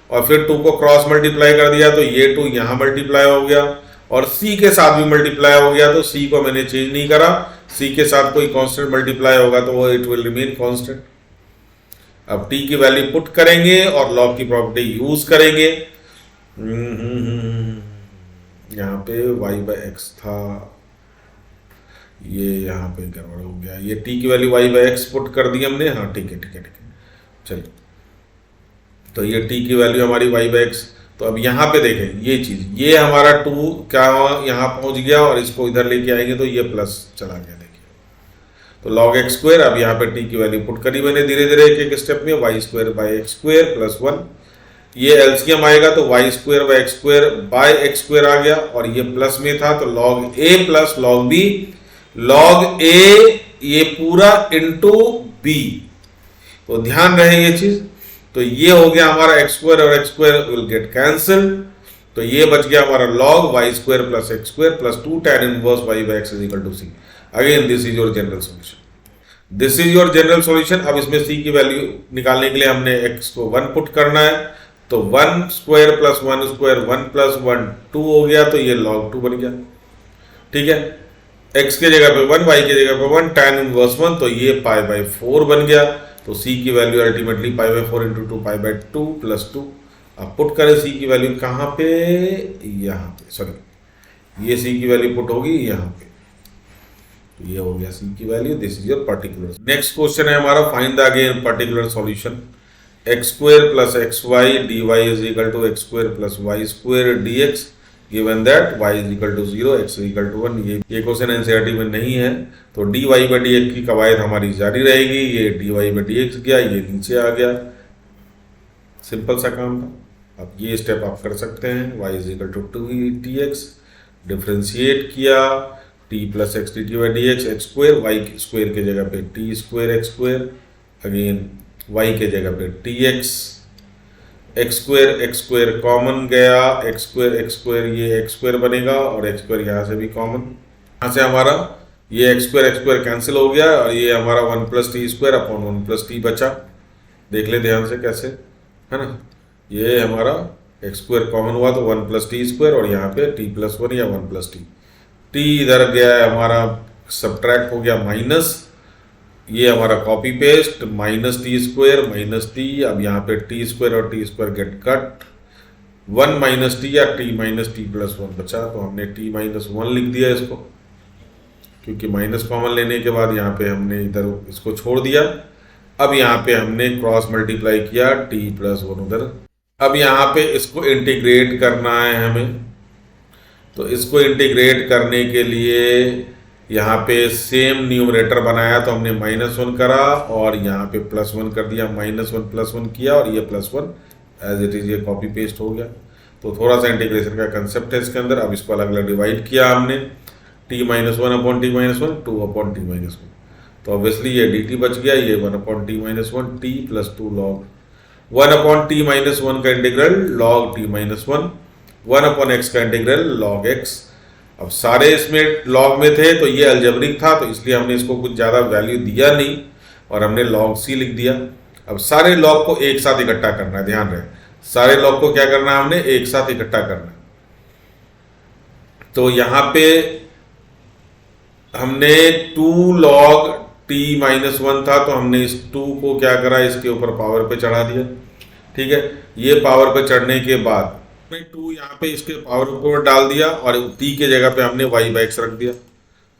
और फिर 2 को क्रॉस मल्टीप्लाई कर दिया तो ये 2 यहाँ मल्टीप्लाई हो गया और c के साथ भी मल्टीप्लाई हो गया, तो c को मैंने चेंज नहीं करा, c के साथ कोई कांस्टेंट मल्टीप्लाई होगा तो वो इट विल रिमेन कांस्टेंट। अब t की वैल्यू पुट करेंगे और लॉग की प्रॉपर्टी यूज करेंगे। यहाँ पे y/x था, ये यहाँ पे गड़बड़ हो गया, ये t की वैल्यू y/x पुट कर दी हमने। हाँ ठीक है ठीक है ठीक है, चलिए। तो ये t की वैल्यू हमारी y/x, तो अब यहाँ पे देखें ये चीज़, ये हमारा 2 क्या यहाँ पहुँच गया और इसको इधर लेके आएंगे तो ये प्लस चला गया, देखिए। तो log x स्क्वायर, अब यहाँ पे t की वैल्यू पुट करी मैंने धीरे धीरे एक एक स्टेप में, y square by x square plus 1, ये एलसीएम आएगा तो y square by x square by x square आ गया, और ये प्लस में था तो log a plus log b, log a ये पूरा इंटू b, तो ध्यान रहे ये चीज। तो ये हो गया हमारा एक्स स्क्वायर और x square will get cancel, तो ये बच गया हमारा log y square plus x square plus 2 tan inverse y by x is equal to c। Again this is your general solution, this is your general solution. अब इसमें c की वैल्यू निकालने के लिए हमने x को 1 पुट करना है, तो 1 स्क्वायर प्लस 1 स्क्वायर 1 प्लस 1 2 हो गया, तो ये log 2 बन गया, ठीक है। x के जगह पे 1, y के जगह पे 1, tan इनवर्स 1, तो ये पाई बाई 4 बन गया। तो c की value ultimately pi by 4 into 2 pi by 2 plus 2। अब पुट करें c की वैल्यू कहाँ पे, यहाँ पे, सॉरी ये c की वैल्यू पुट होगी यहाँ पे, तो ये हो गया c की वैल्यू। This is your particular. Next question है हमारा, find the again particular solution. X square plus x y d y is equal to x square plus y square d x given that y is equal to 0, x is equal to 1। ये क्वेश्चन एनसीईआरटी में नहीं है, तो dy बाई dx की कवायद हमारी जारी रहेगी। ये dy बाई dx गया, ये नीचे आ गया, सिंपल सा काम था। अब ये स्टेप आप कर सकते हैं, y is equal to 2tx, differentiate किया, t plus x d t by d x, x square, y square के जगह पे t square x square, again y के जगह पे tx, एक्स स्क्वायर कॉमन गया, एक्स स्क्वायर ये एक्स स्क्वायर बनेगा और एक्स स्क्वायर यहाँ से भी कॉमन, यहाँ से हमारा ये एक्स स्क्वायर कैंसिल हो गया और ये हमारा 1 plus T square upon 1 plus T बचा। देख ले ध्यान से कैसे, है ना, ये हमारा एक्स स्क्वायर कॉमन हुआ तो 1 प्लस टी स्क्वायर और यहाँ पे टी प्लस 1 या 1 प्लस टी इधर गया है हमारा, सब्ट्रैक्ट हो गया माइनस, ये हमारा copy paste, minus t square minus t, अब यहाँ पे टी स्क्वायर और t square get cut, 1 minus t या टी माइनस टी प्लस 1 बचा, तो हमने टी माइनस 1 लिख दिया इसको, क्योंकि माइनस कॉमन लेने के बाद यहाँ पे हमने इधर इसको छोड़ दिया। अब यहाँ पे हमने क्रॉस मल्टीप्लाई किया, टी प्लस 1 उधर। अब यहाँ पे इसको इंटीग्रेट करना है हमें, तो इसको इंटीग्रेट करने के लिए यहाँ पे सेम न्यूमरेटर बनाया, तो हमने -1 करा और यहाँ पे +1 कर दिया, -1 +1 किया और ये +1 एज इट इज ये कॉपी पेस्ट हो गया। तो थोड़ा सा इंटीग्रेशन का कंसेप्ट है इसके अंदर। अब इसको अलग अलग डिवाइड किया हमने, t minus 1 upon T minus 1, 2 upon T minus 1, तो ऑब्वियसली ये dt बच गया, ये 1 upon T minus 1 t plus 2 log 1 upon T minus 1 का integral log T minus 1, 1 upon x का इंटीग्रल लॉग एक्स। अब सारे इसमें लॉग में थे तो ये अलजेब्रिक था, तो इसलिए हमने इसको कुछ ज़्यादा वैल्यू दिया नहीं और हमने लॉग सी लिख दिया। अब सारे लॉग को एक साथ इकट्ठा करना है, ध्यान रहे, सारे लॉग को क्या करना है, हमने एक साथ इकट्ठा करना है। तो यहाँ पे हमने 2 लॉग टी माइनस 1 था, तो हमने इस 2 को क्या करा, इसके ऊपर पावर पे चढ़ा दिया, ठीक है। ये पावर पे चढ़ने के बाद 2 यहाँ पे इसके पावर ऊपर डाल दिया और t के जगह पे हमने y बाई एक्स रख दिया।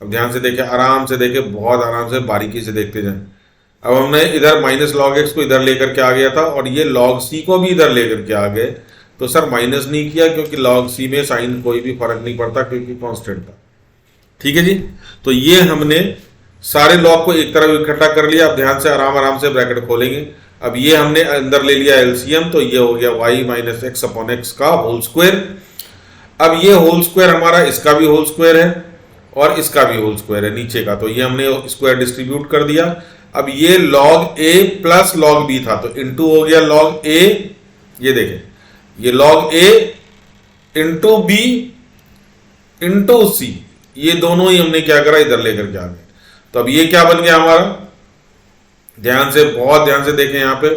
अब ध्यान से देखें, आराम से देखें, बहुत आराम से बारीकी से देखते जाएं। अब हमने इधर माइनस लॉग एक्स को इधर लेकर के आ गया था और ये लॉग सी को भी इधर लेकर के आ गए, तो सर माइनस नहीं किया क्योंकि लॉग सी में साइन कोई भी फर्क नहीं पड़ता क्योंकि कांस्टेंट था, ठीक है जी। तो ये हमने सारे लॉग को एक तरफ इकट्ठा कर लिया। अब ध्यान से आराम से ब्रैकेट खोलेंगे। अब ये हमने अंदर ले लिया एलसीएम, तो ये हो गया y minus x upon x का होल स्क्वायर। अब ये होल स्क्वायर हमारा इसका भी होल स्क्वायर है और इसका भी होल स्क्वायर है नीचे का, तो ये हमने स्क्वायर डिस्ट्रीब्यूट कर दिया। अब ये log a plus log b था, तो इंटू हो गया log a, ये देखें, ये log a into b into c, ये दोनों ही हमने क्या करा, इधर लेकर के आ गए। तो अब ये क्या बन गया हमारा, ध्यान से, बहुत ध्यान से देखें, यहाँ पे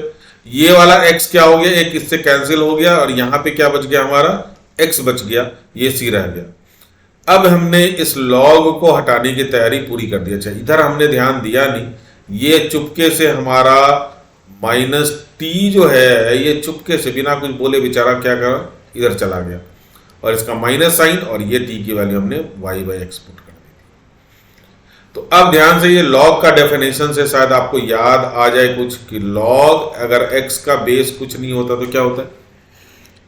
ये वाला x क्या हो गया, एक इससे कैंसिल हो गया और यहाँ पे क्या बच गया हमारा, x बच गया, ये c रह गया। अब हमने इस log को हटाने की तैयारी पूरी कर दी। अच्छा, इधर हमने ध्यान दिया नहीं, ये चुपके से हमारा माइनस टी जो है ये चुपके से बिना कुछ बोले बेचारा क्या करा, इधर चला गया और इसका माइनस साइन, और ये टी की वैल्यू हमने वाई बाई एक्स पुट कर दी। तो अब ध्यान से ये लॉग का डेफिनेशन से शायद आपको याद आ जाए कुछ कि लॉग अगर एक्स का बेस कुछ नहीं होता तो क्या होता है,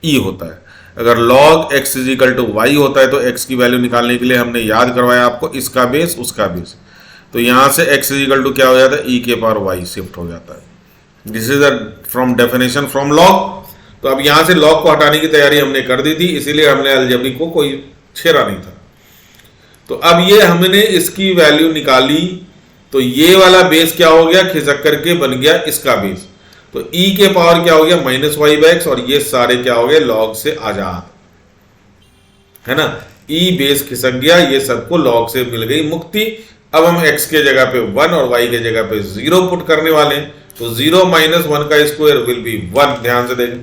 ई होता है। अगर log x is equal to y होता है तो x की वैल्यू निकालने के लिए हमने याद करवाया आपको इसका बेस उसका बेस, तो यहां से x इजिकल टू क्या हो जाता है, e के पावर y शिफ्ट हो जाता है। This is from definition from log। तो अब यहां से log को हटाने की तैयारी हमने कर दी थी, इसीलिए हमने अलजेब्रिक को कोई छेड़ा नहीं था। तो अब ये हमने इसकी वैल्यू निकाली तो ये वाला बेस क्या हो गया, खिसक करके बन गया इसका बेस, तो e के पावर क्या हो गया माइनस वाई बाई एक्स, और ये सारे क्या हो गए log से आजाद, है ना। e बेस खिसक गया, ये सबको log से मिल गई मुक्ति। अब हम x के जगह पे 1 और y के जगह पे 0 पुट करने वाले हैं, तो 0 माइनस 1 का स्क्वायर विल बी 1, ध्यान से देखें,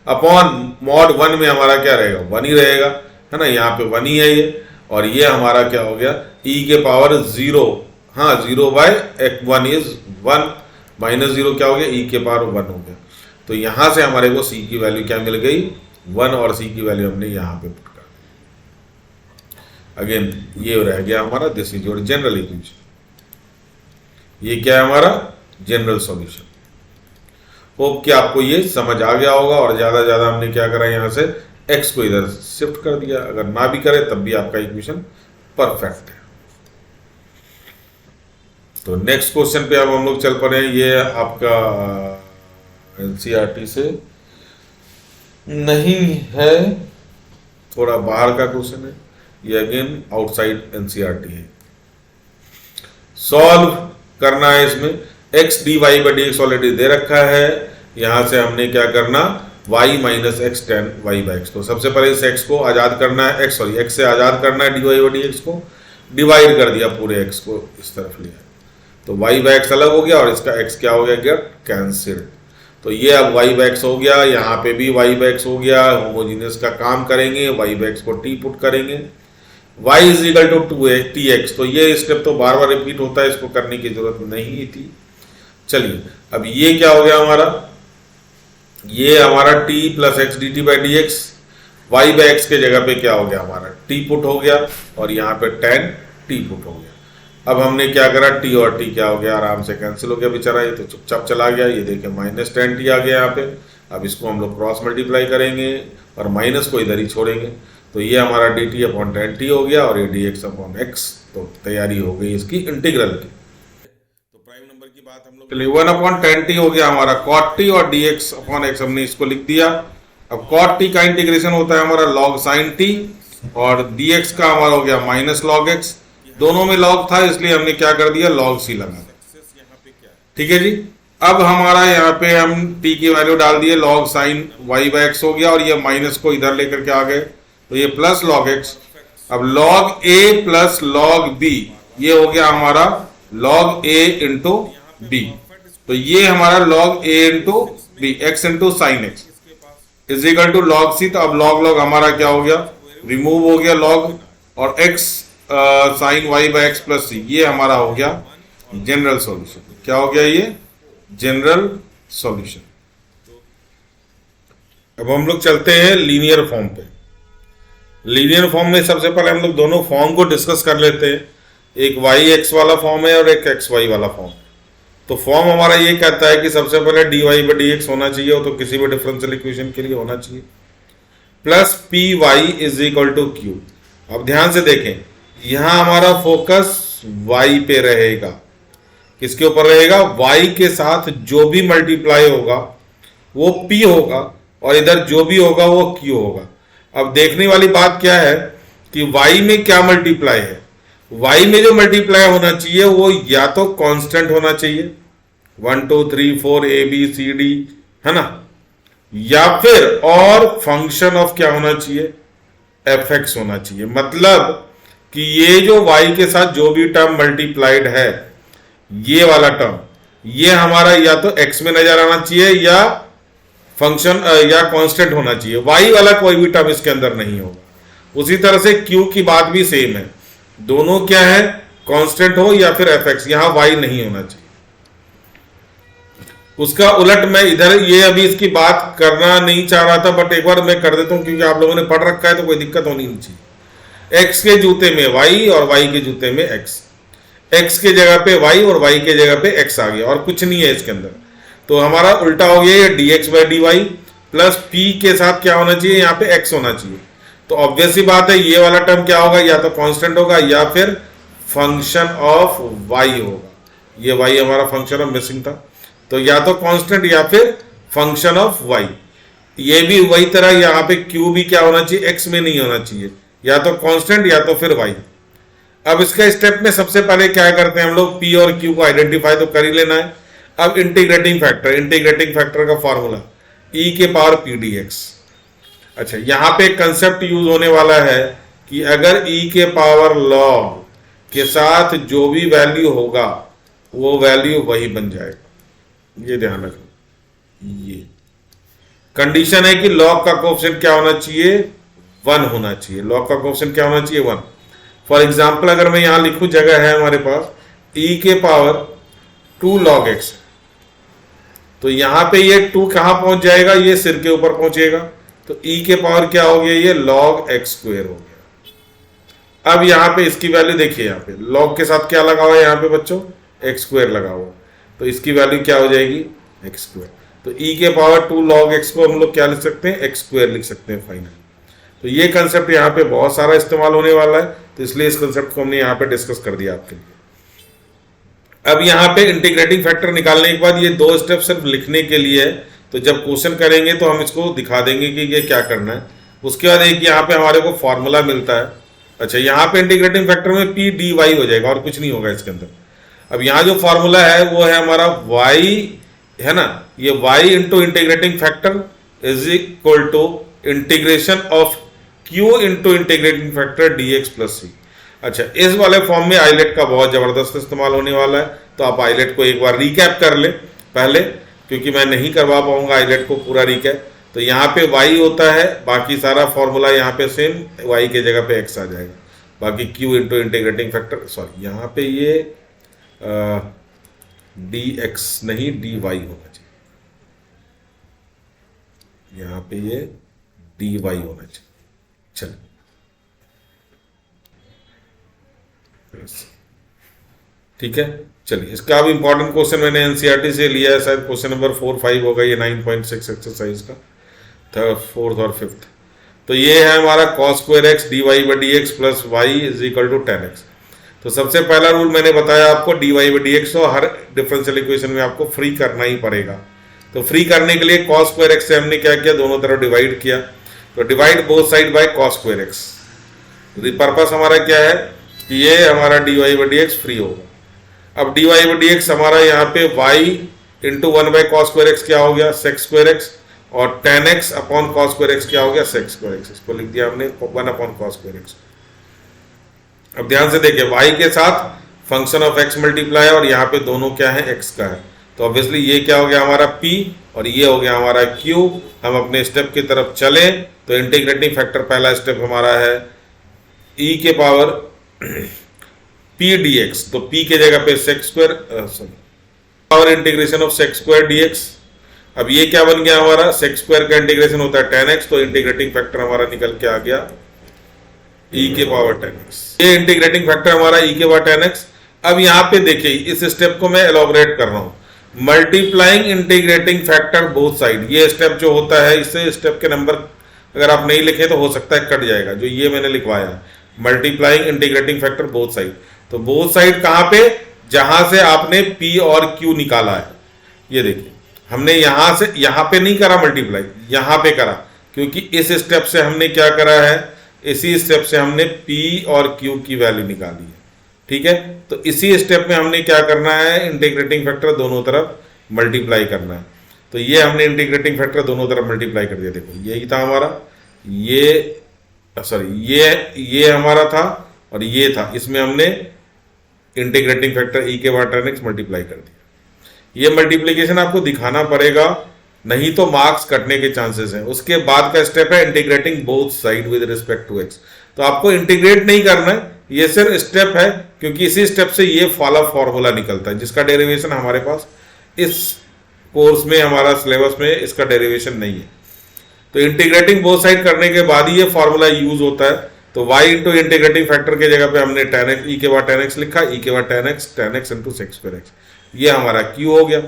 अपॉन मॉड 1 में हमारा क्या रहेगा, 1 ही रहेगा, है ना, यहाँ पे 1 ही है ये, और ये हमारा क्या हो गया e के पावर 0, हाँ 0 बाय 1 इज 1, माइनस 0 क्या हो गया, e के पावर 1 हो गया। तो यहां से हमारे को c की वैल्यू क्या मिल गई, 1, और c की वैल्यू हमने यहां पे पुट कर दी। अगेन ये रह गया हमारा, this is your general equation, ये क्या है हमारा जनरल सॉल्यूशन। होप कि आपको ये समझ आ गया होगा, और ज्यादा ज्यादा हमने क्या करा, यहां से x को इधर शिफ्ट कर दिया, अगर ना भी करे तब भी आपका इक्वेशन परफेक्ट है। तो नेक्स्ट क्वेश्चन पे अब हम लोग चल पड़े हैं, ये आपका एनसीईआरटी से नहीं है, थोड़ा बाहर का क्वेश्चन है, ये अगेन आउटसाइड एनसीईआरटी है। सॉल्व करना है इसमें, x dy by dx already दे रखा है, यहां से हमने क्या करना, y minus x tan y by x. तो सबसे पहले इस x को आजाद करना है, x से आजाद करना है, dy बाई dx को डिवाइड कर दिया, पूरे x को इस तरफ लिया, तो y बाई एक्स अलग हो गया और इसका x क्या हो गया, गेट कैंसिल। तो ये अब y बाई एक्स हो गया, यहाँ पे भी y बाई एक्स हो गया, होमोजीनियस का काम करेंगे, y बाई एक्स को t पुट करेंगे, y is equal to 2tx। तो ये स्टेप तो बार बार रिपीट होता है, इसको करने की जरूरत नहीं थी। चलिए अब ये क्या हो गया हमारा, ये हमारा t plus x d t by d x, y by x के जगह पे क्या हो गया हमारा t पुट हो गया, और यहाँ पे tan t पुट हो गया। अब हमने क्या करा, t और t क्या हो गया, आराम से कैंसिल हो गया बेचारा, ये तो चुपचाप चला गया, ये देखिए माइनस टेन टी आ गया यहाँ पे। अब इसको हम लोग क्रॉस मल्टीप्लाई करेंगे और माइनस को इधर ही छोड़ेंगे, तो ये हमारा D T upon ten T हो गया, और ये डी एक्स अपॉन एक्स। तो तैयारी हो गई इसकी इंटीग्रल की। तो प्राइम नंबर की बात हम लोग, चलिए 1 अपॉन टेन टी हो गया हमारा कॉट टी, और डी एक्स अपॉन एक्स हमने इसको लिख दिया। अब कॉट टी का इंटीग्रेशन होता है हमारा लॉग साइन टी, और डी एक्स का हमारा हो गया माइनस लॉग एक्स, दोनों में लॉग था इसलिए हमने क्या कर दिया, लॉग सी लगा दिया। ठीक है जी। अब हमारा यहाँ पे हम t की वैल्यू डाल दिए, log sign y by x हो गया, और ये माइनस को इधर लेकर के आ गए, तो ये प्लस लॉग एक्स। अब log a plus log b, ये हो गया हमारा लॉग a इंटू b, तो ये हमारा log a into b, x into sine x is equal to log c. तो अब लॉग लॉग हमारा क्या हो गया, रिमूव हो गया लॉग, और x sine y by x plus c, ये हमारा हो गया जनरल सॉल्यूशन। क्या हो गया ये जनरल सॉल्यूशन। अब हम लोग चलते हैं लीनियर फॉर्म पे। लीनियर फॉर्म में सबसे पहले हम लोग दोनों फॉर्म को डिस्कस कर लेते हैं, एक वाई एक्स वाला फॉर्म है और एक एक्स वाई वाला फॉर्म। तो फॉर्म हमारा ये कहता है कि सबसे पहले d y by d x होना चाहिए, तो किसी भी डिफरेंशियल इक्वेशन के लिए होना चाहिए, plus p y is equal to q. अब ध्यान से देखें, यहां हमारा फोकस y पे रहेगा, किसके ऊपर रहेगा, y के साथ जो भी मल्टीप्लाई होगा वो p होगा, और इधर जो भी होगा वो q होगा। अब देखने वाली बात क्या है कि y में क्या मल्टीप्लाई है, y में जो मल्टीप्लाई होना चाहिए वो या तो कांस्टेंट होना चाहिए 1 2 3 4 a b c d, है ना, या फिर और फंक्शन ऑफ क्या होना चाहिए, fx होना चाहिए। मतलब कि ये जो y के साथ जो भी टर्म मल्टीप्लाइड है, ये वाला टर्म, ये हमारा या तो x में नजर आना चाहिए या फंक्शन या कांस्टेंट होना चाहिए, y वाला कोई भी टर्म इसके अंदर नहीं होगा। उसी तरह से q की बात भी सेम है, दोनों क्या है, कांस्टेंट हो या फिर fx, यहां y नहीं होना चाहिए। उसका उलट मैं इधर ये अभी इसकी बात करना नहीं चाह रहा था, बट एक बार मैं कर देता हूं क्योंकि आप लोगों ने पढ़ रखा है तो कोई दिक्कत होनी नहीं चाहिए। एक्स के जूते में वाई और वाई के जूते में एक्स, एक्स के जगह पे वाई और वाई के जगह पे एक्स आ गया और कुछ नहीं है इसके अंदर। तो हमारा उल्टा हो गया ये d x by d y plus p के साथ क्या होना चाहिए, यहाँ पे एक्स होना चाहिए। तो ऑब्वियस सी बात है ये वाला टर्म क्या होगा, या तो कांस्टेंट होगा या फिर फंक्शन ऑफ वाई होगा। ये वाई हमारा फंक्शन ऑफ मिसिंग था, तो या तो कांस्टेंट या फिर फंक्शन ऑफ वाई। ये भी वही तरह यहाँ पे क्यू भी क्या होना चाहिए, एक्स में नहीं होना चाहिए, या तो कांस्टेंट या तो फिर वाई। अब इसका स्टेप में सबसे पहले क्या करते हैं हम लोग, पी और क्यू को आइडेंटिफाई तो कर ही लेना है। अब इंटीग्रेटिंग फैक्टर का फॉर्मूला ई के पावर पी डी एक्स। अच्छा, यहां पे कंसेप्ट यूज होने वाला है कि अगर ई के पावर लॉग के साथ जो भी वैल्यू होगा वो वैल्यू वही बन जाएगा, ये ध्यान रखना। ये कंडीशन है कि लॉग का कोएफिशिएंट क्या होना चाहिए, 1 होना चाहिए। लॉग का कोएफिशिएंट क्या होना चाहिए, 1। फॉर एग्जाम्पल अगर मैं यहां लिखूं, जगह है हमारे पास ई के पावर 2 लॉग एक्स, तो यहां पे ये 2 कहां पहुंच जाएगा, ये सिर के ऊपर पहुंचेगा। तो ई के पावर क्या हो गया, ये लॉग एक्स स्क्वायर हो गया। अब यहां पे इसकी वैल्यू देखिए, यहां पे लॉग के साथ क्या लगा हुआ है, यहां पे बच्चों एक्स स्क्वायर लगा हुआ, तो इसकी वैल्यू क्या हो जाएगी, एक्स स्क्वायर। तो ई के पावर 2 लॉग एक्स को हम लोग क्या लिख सकते हैं, एक्स स्क्वायर लिख सकते हैं फाइनल। तो ये कंसेप्ट यहाँ पे बहुत सारा इस्तेमाल होने वाला है, तो इसलिए इस कंसेप्ट को हमने यहाँ पे डिस्कस कर दिया आपके लिए। अब यहाँ पे इंटीग्रेटिंग फैक्टर निकालने के बाद ये 2 स्टेप सिर्फ लिखने के लिए है, तो जब क्वेश्चन करेंगे तो हम इसको दिखा देंगे कि ये क्या करना है। उसके बाद एक यहाँ पे हमारे को फॉर्मूला मिलता है। अच्छा, यहाँ पे इंटीग्रेटिंग फैक्टर में पी डी वाई हो जाएगा और कुछ नहीं होगा इसके अंदर। अब यहाँ जो फॉर्मूला है वो है हमारा वाई, है ना, ये y into integrating factor is equal to integration of Q into integrating factor d x plus c. अच्छा, इस वाले फॉर्म में आइलेट का बहुत जबरदस्त इस्तेमाल होने वाला है, तो आप आइलेट को एक बार रिकैप कर ले पहले, क्योंकि मैं नहीं करवा पाऊंगा आइलेट को पूरा रिकैप। तो यहाँ पे y होता है, बाकी सारा फॉर्मूला यहाँ पे सेम, y के जगह पे x आ जाएगा, बाकी q into integrating factor, sorry यहाँ पे ये dx नहीं dy होना चाहिए, यहाँ पे ये dy होना चाहिए। चलिए, ठीक है। चलिए, इसका अब इंपॉर्टेंट क्वेश्चन मैंने एनसीईआरटी से लिया है, शायद क्वेश्चन नंबर 4-5 होगा ये 9.6 एक्सरसाइज का, 4th और 5th। तो ये है हमारा cos square x d y by d x plus y is equal to 10x। तो सबसे पहला रूल मैंने बताया आपको, d y by d x को हर डिफरेंशियल इक्वेशन में आपको फ्री करना ही पड़ेगा। तो फ्री करने के लिए cos स्क्वायर एक्स से हमने क्या किया, दोनों तरफ डिवाइड किया। तो divide both side by cos square x. Purpose हमारा क्या है कि ये हमारा d y by d x free होगा। अब d y by d x हमारा यहाँ पे y into 1 by cos square x क्या हो गया, सेक्स स्क्वायर एक्स, और 10x upon cos square x क्या हो गया, सेक्स स्क्वायर एक्स। इसको लिख दिया हमने 1 अपॉन कॉस स्क्वायर एक्स। अब ध्यान से देखिए, y के साथ फंक्शन ऑफ x मल्टीप्लाई, और यहाँ पे दोनों क्या है, x का है। तो ऑब्वियसली ये क्या हो गया हमारा p और ये हो गया हमारा q। हम अपने स्टेप की तरफ चले तो इंटीग्रेटिंग फैक्टर पहला स्टेप हमारा है e के पावर p dx, तो p के जगह पे sex square, sorry power integration of sex square dx। अब ये क्या बन गया हमारा, सेक्स स्क्वायर का इंटीग्रेशन होता है 10x, तो इंटीग्रेटिंग फैक्टर हमारा निकल के आ गया e के पावर 10x। ये इंटीग्रेटिंग फैक्टर हमारा e के पावर 10x। अब यहाँ पे देखिए, इस स्टेप को मैं एलोबरेट कर रहा हूँ, multiplying integrating factor both side. ये स्टेप जो होता है, इससे स्टेप के नंबर अगर आप नहीं लिखे तो हो सकता है कट जाएगा, जो ये मैंने लिखवाया है, multiplying integrating factor both side. तो बोथ साइड कहां पे, जहां से आपने p और q निकाला है। ये देखिए, हमने यहां से यहां पे नहीं करा मल्टीप्लाई, यहां पे करा, क्योंकि इस स्टेप से हमने क्या करा है, इसी स्टेप से हमने p और q की वैल्यू निकाली है। ठीक है, तो इसी स्टेप में हमने क्या करना है, इंटीग्रेटिंग फैक्टर दोनों तरफ मल्टीप्लाई करना है। तो ये हमने इंटीग्रेटिंग फैक्टर दोनों तरफ मल्टीप्लाई कर दिया। देखो, यही था हमारा, ये सॉरी ये हमारा था और ये था, इसमें हमने इंटीग्रेटिंग फैक्टर e के पावर 10x मल्टीप्लाई कर दिया। ये मल्टीप्लिकेशन आपको दिखाना पड़ेगा, नहीं तो मार्क्स कटने के चांसेस हैं। उसके बाद का स्टेप है integrating both side with respect to x। तो आपको इंटीग्रेट नहीं करना है, ये सिर्फ स्टेप है, क्योंकि इसी स्टेप से ये वाला फॉर्मूला निकलता है जिसका डेरिवेशन हमारे पास इस कोर्स में, हमारा सिलेबस में इसका डेरिवेशन नहीं है। तो इंटीग्रेटिंग बोथ साइड करने के बाद ही ये फॉर्मूला यूज होता है। तो y इंटू इंटीग्रेटिंग फैक्टर के जगह पे हमने tan x, e के बाद tan x लिखा, e के बाद tan x into sec square x, ये हमारा q हो गया,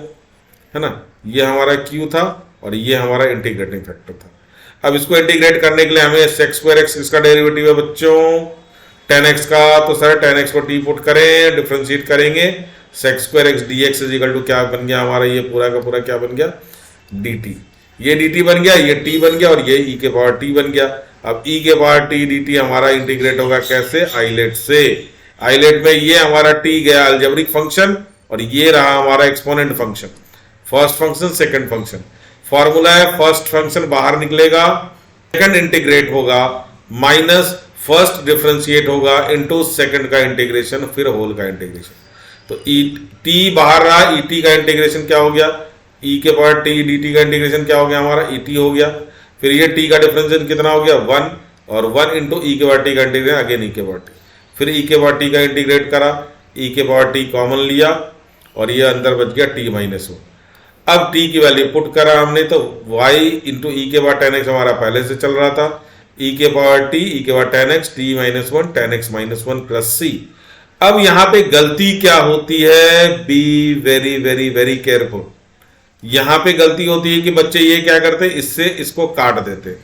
है ना, ये हमारा q था और ये हमारा इंटीग्रेटिंग फैक्टर था। अब इसको इंटीग्रेट करने के लिए हमें सेक स्क्वायर x, इसका डेरिवेटिव है बच्चों tan x का, तो सर tan x को t पुट करें, डिफ्रेंशिएट करेंगे, sec square x dx is equal to क्या बन गया हमारा, ये पूरा का पूरा क्या बन गया, dt। ये dt बन गया, ये t बन गया और ये e के पावर t बन गया। अब e के पावर t dt हमारा इंटीग्रेट होगा कैसे, आइलेट से। आइलेट में ये हमारा t गया अलजेब्रिक फंक्शन और ये रहा हमारा exponent function, first function second function. Formula है फर्स्ट फंक्शन बाहर निकलेगा, सेकंड इंटीग्रेट होगा, माइनस फर्स्ट डिफरेंशिएट होगा इनटू सेकंड का इंटीग्रेशन, फिर होल का इंटीग्रेशन। तो t बाहर रहा, et का इंटीग्रेशन क्या हो गया, e के पावर t dt का इंटीग्रेशन क्या हो गया हमारा, et हो गया। फिर ये t का डिफरेंशिएशन कितना हो गया 1, और 1 इंटू e के पावर t का इंटीग्रेशन अगेन e के पावर t, फिर e के पावर t का इंटीग्रेट करा, e के पावर t कॉमन लिया और ये अंदर बच गया t माइनस 1। अब t की वैल्यू पुट करा हमने, तो y इंटू e के पावर tan x हमारा पहले से चल रहा था, e के पावर t, e के power tan x, t minus 1, tan x minus 1 plus c। अब यहां पे गलती क्या होती है, be very very very careful. यहां पे गलती होती है कि बच्चे ये क्या करते हैं, इससे इसको काट देते,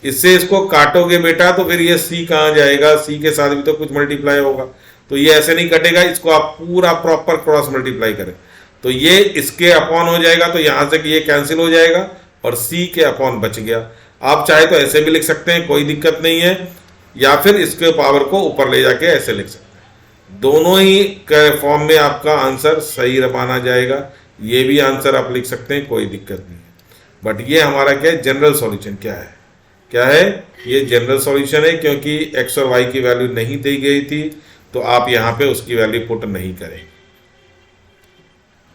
इससे इसको काटोगे बेटा तो फिर ये c कहां जाएगा, c के साथ भी तो कुछ मल्टीप्लाई होगा, तो ये ऐसे नहीं कटेगा, इसको आप पूरा प्रॉपर क्रॉस मल्टीप्लाई करें तो ये इसके अपॉन हो जाएगा, तो यहां से ये कैंसिल हो जाएगा और c के अपॉन बच गया। आप चाहे तो ऐसे भी लिख सकते हैं, कोई दिक्कत नहीं है, या फिर इसके पावर को ऊपर ले जाके ऐसे लिख सकते हैं। दोनों ही फॉर्म में आपका आंसर सही माना जाएगा, ये भी आंसर आप लिख सकते हैं, कोई दिक्कत नहीं है। बट ये हमारा क्या है, जनरल सॉल्यूशन क्या है, क्या है, ये जनरल सॉल्यूशन है, क्योंकि x और y की वैल्यू नहीं दी गई थी तो आप यहां पे उसकी वैल्यू पुट नहीं करेंगे।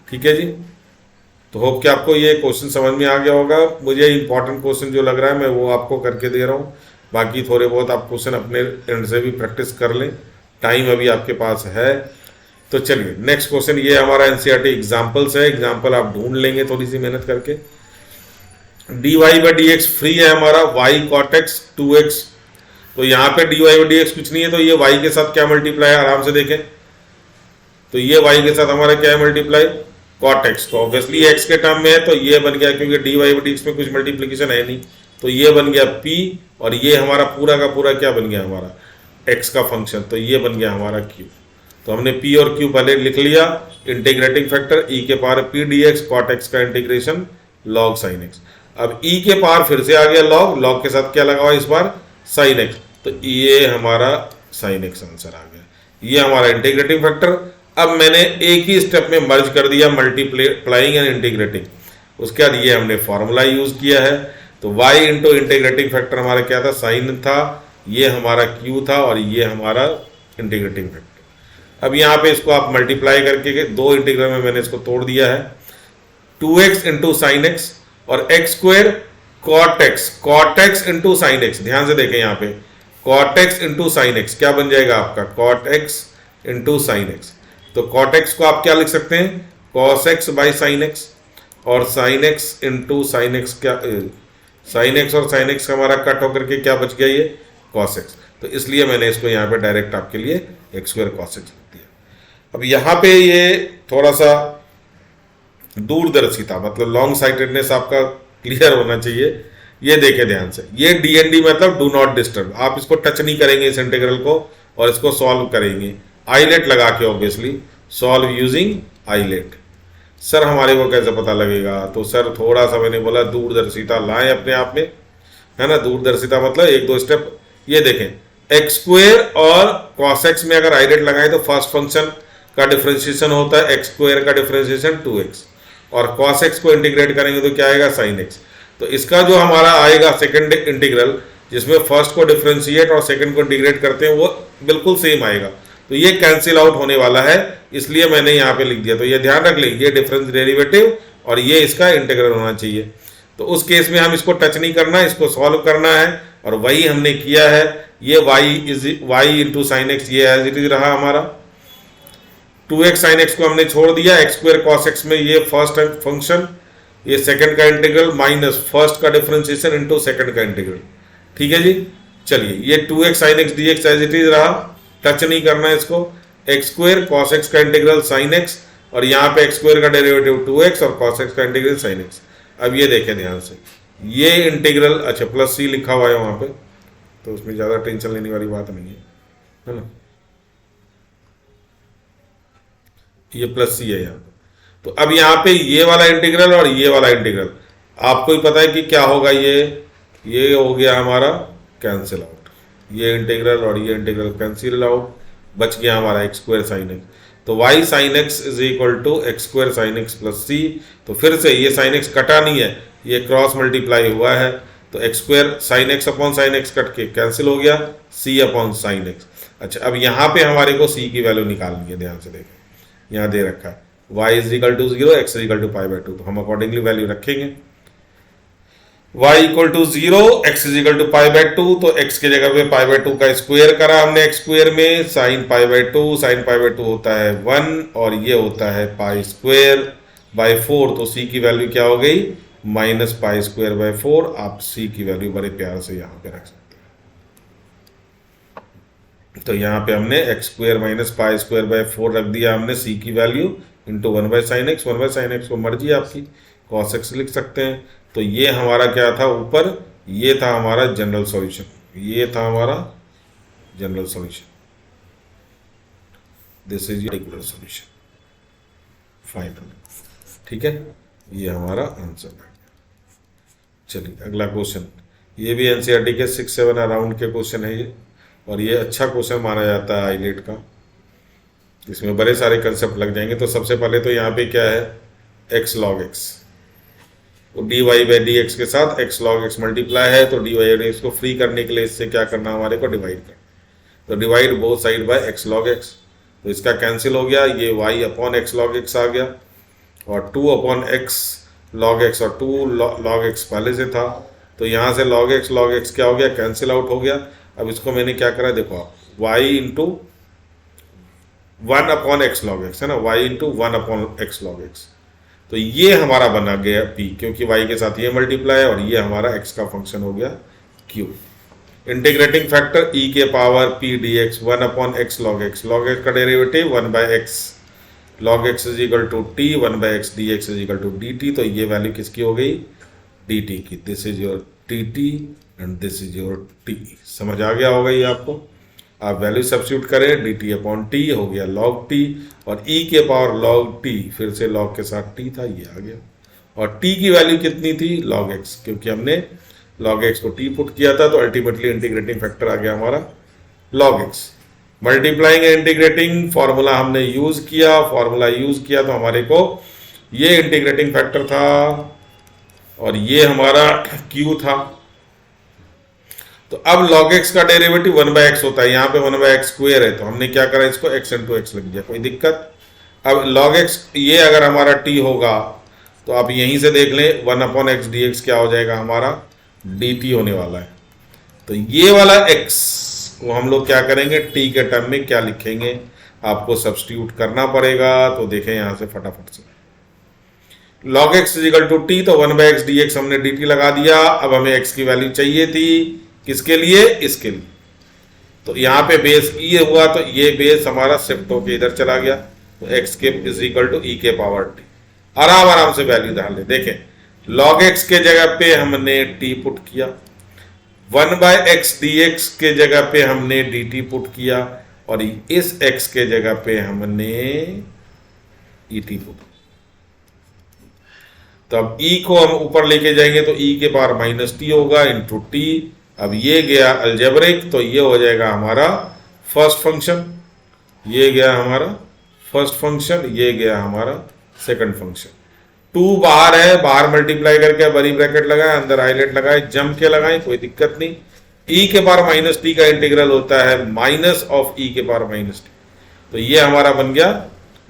ठीक है जी, तो होप कि आपको ये क्वेश्चन समझ में आ गया होगा। मुझे इंपॉर्टेंट क्वेश्चन जो लग रहा है मैं वो आपको करके दे रहा हूँ, बाकी थोड़े बहुत आप क्वेश्चन अपने एंड से भी प्रैक्टिस कर लें, टाइम अभी आपके पास है। तो चलिए नेक्स्ट क्वेश्चन, ये हमारा एनसीईआरटी एग्जाम्पल्स है, एग्जाम्पल आप ढूंढ लेंगे थोड़ी सी मेहनत करके। dy by d x free है हमारा, y cot x 2x, तो यहाँ पे dy बाई डी एक्स कुछ नहीं है, तो ये y के साथ क्या मल्टीप्लाई है, आराम से देखें, तो ये y के साथ हमारा क्या है मल्टीप्लाई, cot x, तो ऑब्वियसली x के टर्म में है तो ये बन गया, क्योंकि dy बाई डी एक्स में कुछ मल्टीप्लीकेशन है नहीं, तो ये बन गया p, और ये हमारा पूरा का पूरा क्या बन गया हमारा x का फंक्शन, तो ये बन गया हमारा q। तो हमने p और q पहले लिख लिया, इंटीग्रेटिंग फैक्टर e के power p dx, cot x का इंटीग्रेशन log sin x। अब e के पावर फिर से आ गया log, log के साथ क्या लगा हुआ इस बार sin x, तो ये हमारा sin x आंसर आ गया, ये हमारा इंटीग्रेटिंग फैक्टर। अब मैंने एक ही स्टेप में मर्ज कर दिया, मल्टीप्लाइंग एंड इंटीग्रेटिंग, उसके बाद ये हमने फॉर्मूला यूज किया है। तो y इंटू इंटीग्रेटिंग फैक्टर हमारा क्या था, साइन था, ये हमारा q था और ये हमारा इंटीग्रेटिंग फैक्टर। अब यहाँ पे इसको आप मल्टीप्लाई करके दो इंटीग्रल में मैंने इसको तोड़ दिया है, 2x इंटू साइन एक्स और x square cot x into sine x. ध्यान से देखें यहाँ पे cot x into sine x क्या बन जाएगा आपका, cot x into sine x. तो कॉट एक्स को आप क्या लिख सकते हैं, cos x by sine x, और sine x into sine x, क्या साइन एक्स और साइन एक्स हमारा कट होकर के क्या बच गया, ये कॉस एक्स। तो इसलिए मैंने इसको यहाँ पे डायरेक्ट आपके लिए एक्स स्क्वायर कॉस एक्स लिख दिया। अब यहाँ पे ये थोड़ा सा दूरदर्शिता मतलब लॉन्ग साइटेडनेस आपका क्लियर होना चाहिए। ये देखें ध्यान से, ये DND मतलब डू नॉट डिस्टर्ब, आप इसको टच नहीं करेंगे इस इंटीग्रल को और इसको सॉल्व करेंगे आईलेट लगा के, obviously solve using eyelet. Sir हमारे को कैसे पता लगेगा, तो सर थोड़ा सा मैंने बोला दूरदर्शिता लाएं अपने आप में, है ना। दूरदर्शिता मतलब एक दो स्टेप, ये देखें एक्स स्क्वायर और कॉस एक्स में अगर आईलेट लगाएं तो फर्स्ट फंक्शन का डिफरेंशिएशन होता है एक्स स्क्वायर का डिफरेंशिएशन 2x, और कॉस एक्स को इंटीग्रेट करेंगे तो क्या आएगा साइन एक्स। तो इसका जो हमारा आएगा सेकंड इंटीग्रल जिसमें फर्स्ट को डिफरेंशिएट और सेकंड को इंटीग्रेट करते हैं वो बिल्कुल सेम आएगा, तो ये कैंसिल आउट होने वाला है, इसलिए मैंने यहाँ पे लिख दिया। तो ये ध्यान रख लें, ये डिफरेंस डेरिवेटिव और ये इसका इंटीग्रल होना चाहिए। तो उस केस में हम इसको टच नहीं करना, इसको सॉल्व करना है, और वही हमने किया है। ये y इंटू साइन एक्स ये एज इट इज रहा हमारा, 2x साइन एक्स को हमने छोड़ दिया, एक्स स्क्वायर कॉस एक्स में ये फर्स्ट फंक्शन ये सेकंड का इंटीग्रल माइनस फर्स्ट का डिफरेंशिएशन इनटू सेकंड का इंटीग्रल। ठीक है जी। चलिए ये 2x sin x dx as it is रहा, टच नहीं करना है इसको। x स्क्वायर cos x का इंटीग्रल sin x, और यहाँ पे x स्क्वायर का डेरिवेटिव 2x और cos x का इंटीग्रल sin x। अब ये देखें ध्यान से, ये इंटीग्रल, अच्छा प्लस c लिखा हुआ है वहां पे, तो उसमें ज्यादा टेंशन लेने वाली बात नहीं है ना, ये प्लस सी है यहाँ पे। तो अब यहाँ पे ये वाला इंटीग्रल और ये वाला इंटीग्रल आपको ही पता है कि क्या होगा, ये हो गया हमारा कैंसिल आउट, ये इंटीग्रल और ये इंटीग्रल कैंसिल आउट, बच गया हमारा एक्स स्क्वायर साइन एक्स। तो y sine x is equal to x square sine x plus सी। तो फिर से ये साइन एक्स कटा नहीं है, ये क्रॉस मल्टीप्लाई हुआ है, तो x square sine x upon sine x cut के कैंसिल हो गया, सी अपॉन साइन एक्स। अच्छा अब यहाँ पे हमारे को सी की वैल्यू निकालनी है, ध्यान से देखें यहाँ दे रखा है y is equal to 0, x is equal to pi by 2, तो हम अकॉर्डिंगली वैल्यू रखेंगे। y equal to 0, x is equal to pi by 2, तो x के जगह पे पाई बाई 2 का स्क्वायर करा हमने x स्क्वायर में, sine pi by 2, sine pi by 2 होता है 1 और ये होता है पाई स्क्वायर बाई 4, तो c की वैल्यू क्या हो गई माइनस पाई स्क्वायर बाई 4। आप c की वैल्यू बड़े प्यार से यहाँ पे रख सकते हैं। तो यहाँ पे हमने x square minus pi square by 4 रख दिया हमने c की value into 1 by sine x. 1 by sine x को मर्जी आपकी, cos x लिख सकते हैं। तो ये हमारा क्या था ऊपर, ये था हमारा जनरल सॉल्यूशन, ये था हमारा general solution, this is regular solution final. ठीक है, ये हमारा आंसर है। चलिए अगला क्वेश्चन, ये भी एनसीईआरटी के 6-7 अराउंड के क्वेश्चन है ये, और ये अच्छा क्वेश्चन माना जाता है आईलेट का, इसमें बड़े सारे कंसेप्ट लग जाएंगे। तो सबसे पहले तो यहाँ पे क्या है, x log x, तो dy बाई डी एक्स के साथ x log x मल्टीप्लाई है, तो dy बाई डी एक्स को फ्री करने के लिए इससे क्या करना हमारे को, डिवाइड करना। तो divide both side bye x log x, तो इसका कैंसिल हो गया, ये y upon x log x आ गया, और 2 अपॉन x log x, और 2 log x पहले से था, तो यहाँ से log x क्या हो गया, कैंसिल आउट हो गया। अब इसको मैंने क्या करा, देखो आप y into 1 upon x log x है ना, y into 1 upon x log x, तो ये हमारा बना गया p, क्योंकि y के साथ ये मल्टीप्लाई है, और ये हमारा x का फंक्शन हो गया q। इंटीग्रेटिंग फैक्टर e के power p dx 1 upon x log x, log x का derivative 1 by x, log x is equal to t, 1 by x d x is equal to dt। तो ये वैल्यू किसकी हो गई, dt की। This is your dt and this is your t। समझ आ गया होगा ये आपको। आप वैल्यू सब्स्टिट्यूट करें, dt अपॉन टी हो गया log t, और e के पावर log t, फिर से log के साथ t था, ये आ गया। और t की वैल्यू कितनी थी, log x, क्योंकि हमने log x को t पुट किया था, तो अल्टीमेटली इंटीग्रेटिंग फैक्टर आ गया हमारा log x। Multiplying and integrating formula हमने यूज किया, तो हमारे को ये इंटीग्रेटिंग फैक्टर था और ये हमारा q था। तो अब log x का डेरिवेटिव 1 बाई एक्स होता है, यहाँ पे 1 बाई एक्स स्क्वायर है, तो हमने क्या करा, इसको x इंटू एक्स लिख दिया, कोई दिक्कत। अब log x ये अगर हमारा t होगा, तो आप यहीं से देख लें 1 अपॉन एक्स डी एक्स क्या हो जाएगा हमारा dt होने वाला है। तो ये वाला x को हम लोग क्या करेंगे, t के टर्म में क्या लिखेंगे, आपको सब्स्टिट्यूट करना पड़ेगा। तो देखें यहाँ से फटाफट से, log x is equal to t, तो 1 बाई एक्स डी एक्स हमने dt लगा दिया। अब हमें x की वैल्यू चाहिए थी, किसके लिए, इसके लिए। तो यहाँ पे बेस e हुआ, तो ये बेस हमारा शिफ्ट होके इधर चला गया, तो x के इज इक्वल टू e के पावर t। आराम से वैल्यू डाल ले, देखें log x के जगह पे हमने t पुट किया, 1 बाई एक्स डी एक्स के जगह पे हमने dt पुट किया, और इस x के जगह पे हमने et पुट। तो अब e को हम ऊपर लेके जाएंगे, तो e के पावर माइनस टी होगा इंटू टी। अब ये गया अलजेब्रिक, तो ये हो जाएगा हमारा फर्स्ट फंक्शन, ये गया हमारा फर्स्ट फंक्शन, ये गया हमारा सेकंड फंक्शन। 2 बाहर है, बाहर मल्टीप्लाई करके बड़ी ब्रैकेट लगाए, अंदर हाईलाइट लगाए, जम के लगाए, कोई दिक्कत नहीं। e के पावर माइनस टी का इंटीग्रल होता है माइनस ऑफ e के पावर माइनस टी, तो ये हमारा बन गया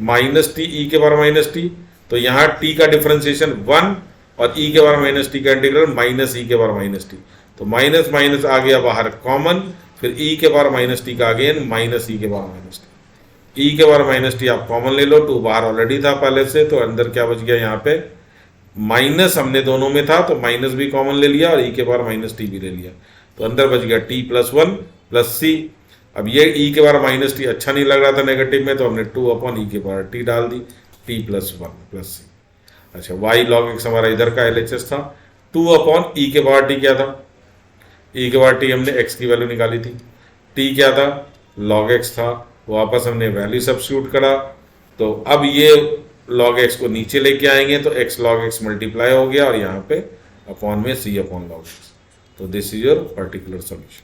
माइनस टी e के पावर माइनस टी। तो यहाँ t का डिफरेंशिएशन 1 और e के पावर माइनस टी का इंटीग्रल माइनस e के पावर माइनस टी, तो माइनस माइनस आ गया बाहर कॉमन, फिर e के पावर माइनस टी का अगेन माइनस e के पावर माइनस टी, e के पावर माइनस टी आप कॉमन ले लो, 2 बाहर ऑलरेडी था पहले से, तो अंदर क्या बच गया यहाँ पे माइनस हमने दोनों में था तो माइनस भी कॉमन ले लिया और ई के पावर माइनस टी भी ले लिया, तो अंदर बच गया टी प्लस वन प्लस सी। अब ये ई के पावर माइनस टी अच्छा नहीं लग रहा था नेगेटिव में, तो हमने 2 अपॉन ई के पावर टी डाल दी, T plus one plus c. अच्छा, वाई लॉग एक्स हमारा इधर का एलएचएस था, 2 अपॉन ई के पावर टी क्या था, ई के पावर टी हमने एक्स की वैल्यू निकाली थी, टी क्या था लॉग एक्स था, वापस हमने वैल्यू सब्स्टिट्यूट करा, तो अब ये लॉग एक्स को नीचे लेके आएंगे तो एक्स लॉग एक्स मल्टीप्लाई हो गया और यहाँ पे अपॉन में सी अपॉन लॉग एक्स, तो this is your particular solution.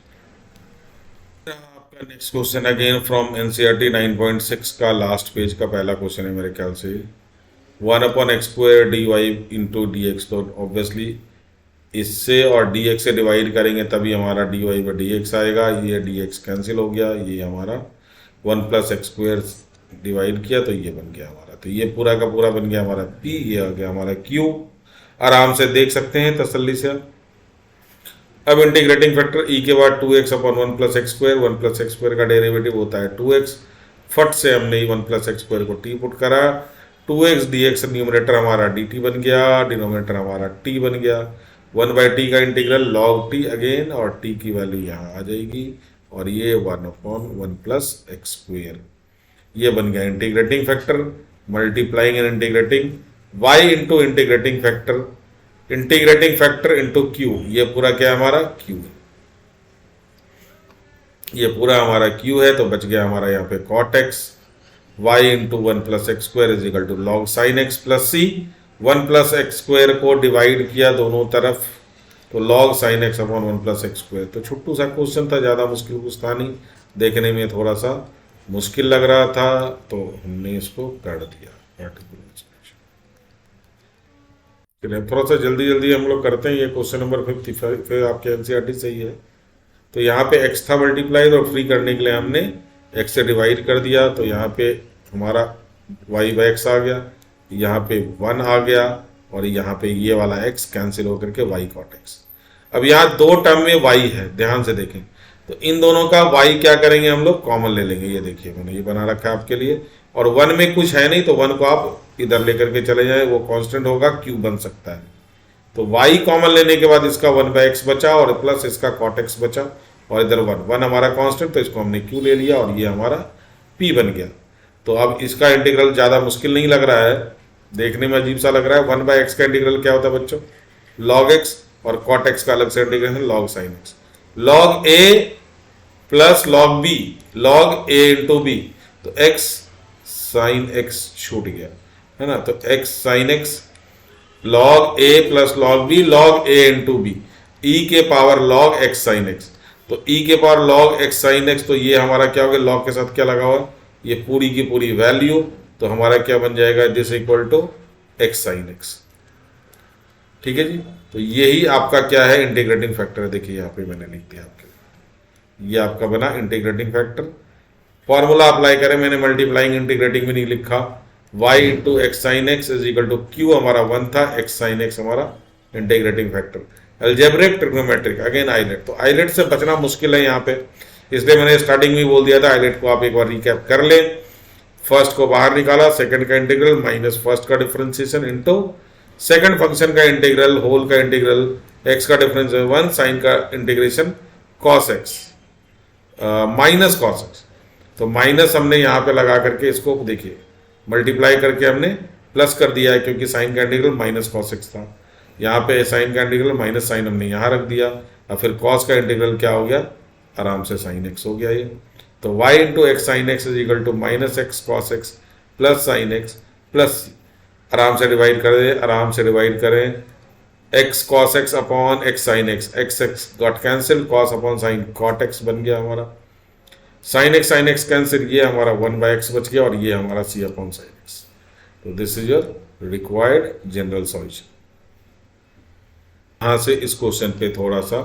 आपका next question again from NCERT 9.6 का लास्ट पेज का पहला क्वेश्चन है मेरे ख्याल से, 1/x² dy into D x. तो ऑब्वियसली इससे और dx से डिवाइड करेंगे तभी हमारा dy/dx आएगा, ये dx कैंसिल हो गया, ये हमारा 1+x² डिवाइड किया तो ये बन गया हमारा, तो ये पूरा का पूरा बन गया हमारा p, ये आ गया हमारा q। आराम से देख सकते हैं तसल्ली से। अब इंटीग्रेटिंग फैक्टर e के बाद 2x/1 +x², 1+x² का डेरिवेटिव होता है 2x, फट से हमने 1+x² को t पुट करा, 2x dx न्यूमरेटर हमारा dt बन गया, डिनोमिनेटर हमारा t बन गया, 1/t का इंटीग्रल log t अगेन, और t की वैल्यू यहाँ आ जाएगी, और ये 1/1 +x², ये बन गया integrating factor. Multiplying and integrating y into integrating factor into q, ये पूरा क्या है हमारा q है, ये पूरा हमारा q है, तो बच गया हमारा यहाँ पे cot x, y into 1+x² is equal to log sin x plus c, 1+x² को डिवाइड किया दोनों तरफ, तो log sin x upon 1+x²। तो छुट्टू सा क्वेश्चन था, ज़्यादा मुश्किल कुछ था नहीं, देखने में थोड़ा सा मुश्किल लग रहा था तो हमने इसको कर दिया पार्टिकुलर। थोड़ा सा जल्दी जल्दी हम लोग करते हैं, ये क्वेश्चन नंबर 55 आपके एनसीईआरटी से ही है। तो यहाँ पे x था मल्टीप्लाई और फ्री करने के लिए हमने x से डिवाइड कर दिया, तो यहाँ पे हमारा y/x आ गया, यहाँ पे 1 आ गया, और यहाँ पे ये वाला x कैंसिल होकर के y cot x। अब यहाँ दो टर्म में y है, ध्यान से देखें, तो इन दोनों का y क्या करेंगे हम लोग कॉमन ले लेंगे, ये देखिए मैंने ये बना रखा है आपके लिए, और 1 में कुछ है नहीं तो 1 को आप इधर लेकर के चले जाए, वो कांस्टेंट होगा q बन सकता है, तो y कॉमन लेने के बाद इसका 1/x बचा और प्लस इसका cot x बचा, और इधर 1 हमारा कांस्टेंट, तो इसको हमने q ले लिया और ये हमारा p बन गया। तो अब इसका इंटीग्रल ज़्यादा मुश्किल नहीं लग रहा है, देखने में अजीब सा लग रहा है। 1/x का इंटीग्रल क्या होता है बच्चों, log x, और cot x का अलग से integration log sin x, log a plus log b, log a into b, तो x sin x छूट गया है ना, तो x sin x log a plus log b, log a into b, e के power log x sin x, तो e के power log x sin x, तो ये हमारा क्या हो गया, log के साथ क्या लगा हुआ, ये पूरी की पूरी वैल्यू, तो हमारा क्या बन जाएगा, this equal to x sin x। ठीक है जी, तो यही आपका क्या है इंटीग्रेटिंग फैक्टर, देखिए यहाँ पे मैंने लिख दिया आपके लिए, ये आपका बना इंटीग्रेटिंग फैक्टर। फॉर्मूला अप्लाई करें, मैंने मल्टीप्लाइंग इंटीग्रेटिंग भी नहीं लिखा, y into x sine x is equal to q हमारा 1 था, x साइन एक्स हमारा integrating factor. Algebraic trigonometric again ILATE, तो आइलेट से बचना मुश्किल है यहाँ पे, इसलिए मैंने स्टार्टिंग में बोल दिया था आइलेट को आप एक बार रिकैप कर लें। फर्स्ट को बाहर निकाला, सेकंड का इंटीग्रल माइनस फर्स्ट का डिफरेंशिएशन इंटू सेकंड फंक्शन का इंटीग्रल होल का इंटीग्रल, एक्स का डिफरेंशिएशन 1, साइन का integration cos x minus cos x, तो माइनस हमने यहाँ पे लगा करके इसको देखिए मल्टीप्लाई करके हमने प्लस कर दिया है, क्योंकि साइन का इंटीग्रल माइनस कॉस एक्स था, यहाँ पे साइन का इंटीग्रल माइनस साइन हमने यहाँ रख दिया, और फिर कॉस का इंटीग्रल क्या हो गया, आराम से साइन एक्स हो गया ये। तो y into x sine x is equal to minus x cos x plus sine x plus, आराम से डिवाइड कर दे, आराम से डिवाइड करें, x cos x upon x sine x, x x got cancel, cos upon sine cot x बन गया हमारा, साइन एक्स कैंसिल, ये हमारा 1/x बच गया, और ये हमारा c अपॉन साइन एक्स। तो this is your required general solution. यहाँ से इस क्वेश्चन पे थोड़ा सा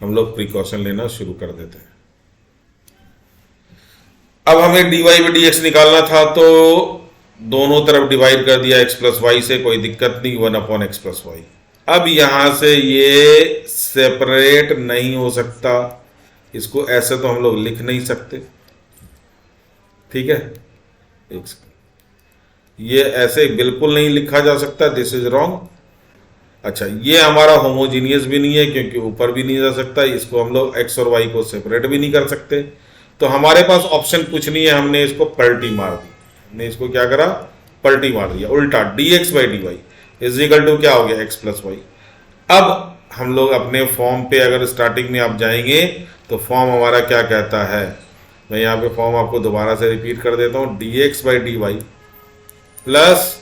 हम लोग प्रिकॉशन लेना शुरू कर देते हैं। अब हमें dy/dx निकालना था, तो दोनों तरफ डिवाइड कर दिया x प्लस वाई से, कोई दिक्कत नहीं, 1/x प्लस वाई। अब यहां से ये सेपरेट नहीं हो सकता, इसको ऐसे तो हम लोग लिख नहीं सकते, ठीक है, ये ऐसे बिल्कुल नहीं लिखा जा सकता, दिस इज रॉन्ग। अच्छा, ये हमारा होमोजीनियस भी नहीं है क्योंकि ऊपर भी नहीं जा सकता, इसको हम लोग एक्स और वाई को सेपरेट भी नहीं कर सकते, तो हमारे पास ऑप्शन कुछ नहीं है, हमने इसको पलटी मार दी। हमने इसको क्या करा, पलटी मार दिया, उल्टा d x by d y is equal to क्या हो गया, एक्स प्लस वाई। अब हम लोग अपने फॉर्म पे अगर स्टार्टिंग में आप जाएंगे तो फॉर्म हमारा क्या कहता है, मैं यहाँ पे फॉर्म आपको दोबारा से रिपीट कर देता हूँ, d x by d y plus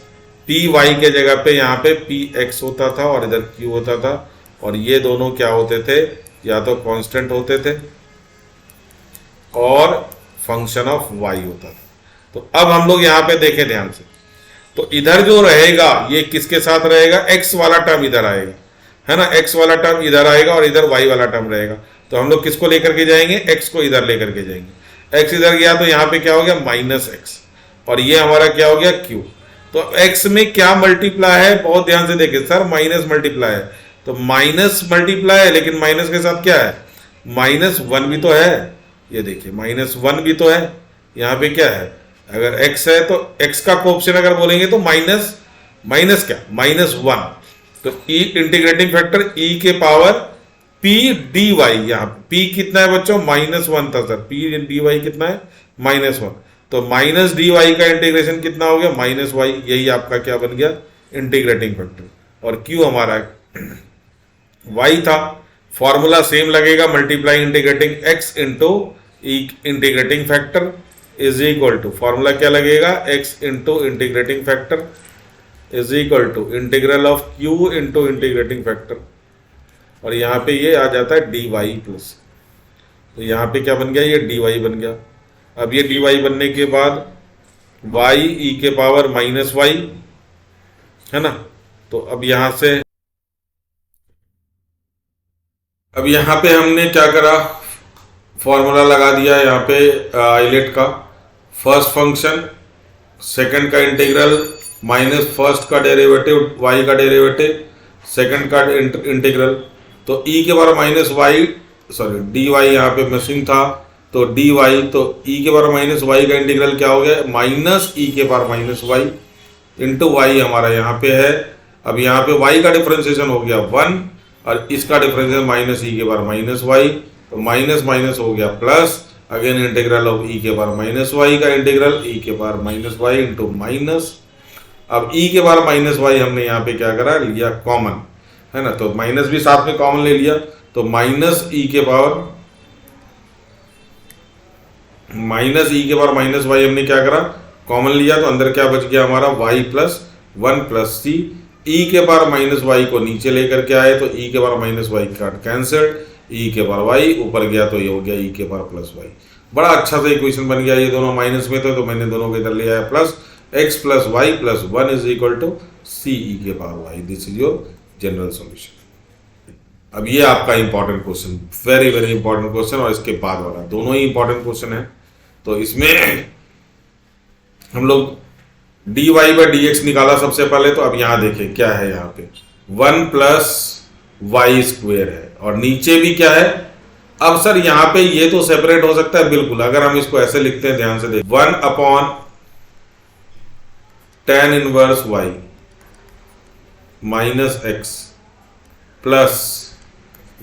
p y के जगह पे यहाँ पे पी एक्स होता था और इधर क्यू होता था, और ये दोनों क्या होते थे, या तो कांस्टेंट होते थे और फंक्शन ऑफ वाई होता था। तो अब हम लोग यहाँ पे देखें ध्यान से, तो इधर जो रहेगा ये किसके साथ रहेगा, एक्स वाला टर्म इधर आएगा, है ना, एक्स वाला टर्म इधर आएगा और इधर वाई वाला टर्म रहेगा। तो हम लोग किसको लेकर के जाएंगे, एक्स को इधर लेकर के जाएंगे। एक्स इधर गया तो यहाँ पे क्या हो गया, माइनस एक्स, और ये हमारा क्या हो गया, क्यू। तो x में क्या मल्टीप्लाई है, बहुत ध्यान से देखें सर, माइनस मल्टीप्लाई है, तो माइनस मल्टीप्लाई है, लेकिन माइनस के साथ क्या है, माइनस वन भी तो है, ये देखिए माइनस वन भी तो है, यहाँ पे क्या है, अगर x है तो x का कोएफिशिएंट अगर बोलेंगे तो माइनस माइनस क्या, माइनस वन, तो e इंटीग्रेटिंग फैक्टर e के पावर p dy, यहाँ p कितना है बच्चों, माइनस वन था सर, p dy कितना है, माइनस वन, तो माइनस डी वाई का इंटीग्रेशन कितना हो गया, माइनस वाई, यही आपका क्या बन गया, इंटीग्रेटिंग फैक्टर, और क्यू हमारा वाई था। फॉर्मूला सेम लगेगा, multiply integrating x into integrating factor is equal to, formula क्या लगेगा, x into integrating factor is equal to integral of Q into integrating factor, और यहाँ पे ये आ जाता है डी वाई प्लस, तो यहाँ पे क्या बन गया, ये डी वाई बन गया। अब ये डी वाई बनने के बाद वाई ई के पावर माइनस वाई, है ना, तो अब यहां से, अब यहाँ पे हमने क्या करा, फॉर्मूला लगा दिया यहाँ पे आइलेट का, फर्स्ट फंक्शन सेकंड का इंटीग्रल माइनस फर्स्ट का डेरिवेटिव वाई का डेरिवेटिव सेकंड का इंटीग्रल, तो ई के power minus y, sorry d y यहाँ पे मिसिंग था, तो डी वाई, तो ई के पावर माइनस वाई का इंटीग्रल क्या हो गया, माइनस ई के power minus y into y हमारा यहाँ पे है। अब यहाँ पे वाई का डिफरेंशिएशन हो गया वन, और इसका डिफरेंशिएशन माइनस ई के पावर माइनस वाई, तो माइनस माइनस हो गया plus, again integral of e के पावर माइनस वाई का इंटीग्रल ई के power minus y into minus, अब ई के पावर माइनस वाई हमने यहाँ पे क्या करा, लिया कॉमन, है ना, तो माइनस भी साथ में कॉमन ले लिया, तो माइनस ई के पावर माइनस वाई हमने क्या करा, कॉमन लिया, तो अंदर क्या बच गया हमारा, वाई प्लस वन प्लस सी, ई के पावर माइनस वाई को नीचे लेकर के आए तो ई के पावर माइनस वाई का कैंसल्ड, ई के पावर वाई ऊपर गया तो ये हो गया ई के पावर प्लस वाई। बड़ा अच्छा सा इक्वेशन बन गया, ये दोनों माइनस में थे तो मैंने दोनों को इधर ले आया plus, x plus y plus one is equal to c e के power y, this is your general solution. अब ये आपका important question, very very important question, और इसके बाद वाला दोनों ही इंपॉर्टेंट क्वेश्चन है। तो इसमें हम लोग d y by d x निकाला सबसे पहले, तो अब यहां देखें क्या है, यहाँ पे वन प्लस वाई स्क्वेयर है, और नीचे भी क्या है, अब सर यहाँ पे ये तो सेपरेट हो सकता है, बिल्कुल, अगर हम इसको ऐसे लिखते हैं, ध्यान से देखें, one upon tan inverse y minus x plus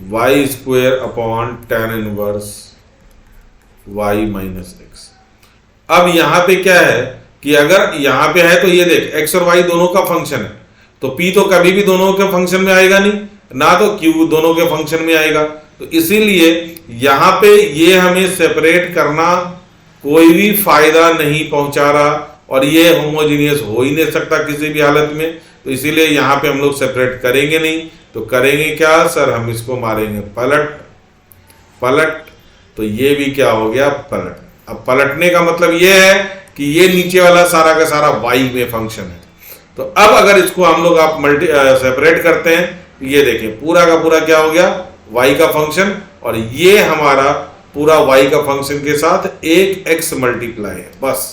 y square upon tan inverse y minus x. अब यहां पे क्या है कि अगर यहां पे है तो ये देख एक्स और वाई दोनों का फंक्शन है, तो पी तो कभी भी दोनों के फंक्शन में आएगा नहीं, ना तो क्यू दोनों के फंक्शन में आएगा, तो इसीलिए यहां पे ये हमें सेपरेट करना कोई भी फायदा नहीं पहुंचा रहा, और ये होमोजीनियस हो ही नहीं सकता किसी भी हालत में, तो इसीलिए यहां पे हम लोग सेपरेट करेंगे नहीं। तो करेंगे क्या सर, हम इसको मारेंगे पलट पलट, तो ये भी क्या हो गया, पलट। अब पलटने का मतलब ये है कि ये नीचे वाला सारा का सारा वाई में फंक्शन है, तो अब अगर इसको हम लोग आप सेपरेट करते हैं, तो ये देखें पूरा का पूरा क्या हो गया, वाई का फंक्शन, और ये हमारा पूरा वाई का फंक्शन के साथ एक एक्स मल्टीप्लाई है बस।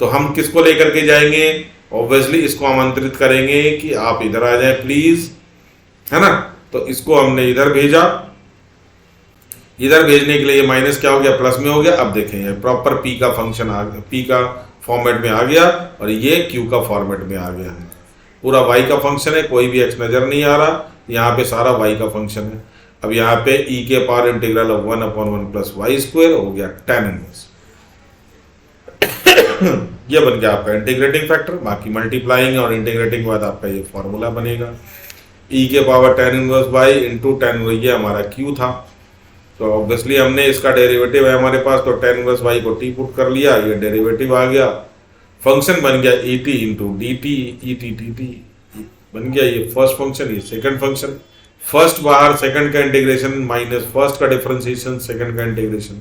तो हम किसको लेकर के जाएंगे, ऑब्वियसली इसको आमंत्रित करेंगे कि आप इधर आ जाएं प्लीज, है ना, तो इसको हमने इधर भेजा, इधर भेजने के लिए ये माइनस क्या हो गया, प्लस में हो गया। अब देखें ये प्रॉपर पी का फंक्शन आ गया, पी का फॉर्मेट में आ गया, और ये क्यू का फॉर्मेट में आ गया है। पूरा y का फंक्शन है, कोई भी x नजर नहीं आ रहा, यहाँ पे सारा y का फंक्शन है। अब यहाँ पे e के power integral of 1/1 plus y square हो गया tan इनवर्स। ये बन गया आपका इंटीग्रेटिंग फैक्टर। बाकी मल्टीप्लाइंग और इंटीग्रेटिंग के बाद आपका ये फॉर्मूला बनेगा e के power tan inverse y into tan, ये हमारा q था। तो ऑब्वियसली हमने इसका डेरिवेटिव है हमारे पास, तो tan इनवर्स y को t पुट कर लिया, ये डेरिवेटिव आ गया, फंक्शन बन गया E T into D T, E T T T बन गया। ये फर्स्ट फंक्शन, ये सेकंड फंक्शन, फर्स्ट बाहर, सेकंड का इंटीग्रेशन माइनस फर्स्ट का डिफरेंशिएशन, सेकंड का इंटीग्रेशन,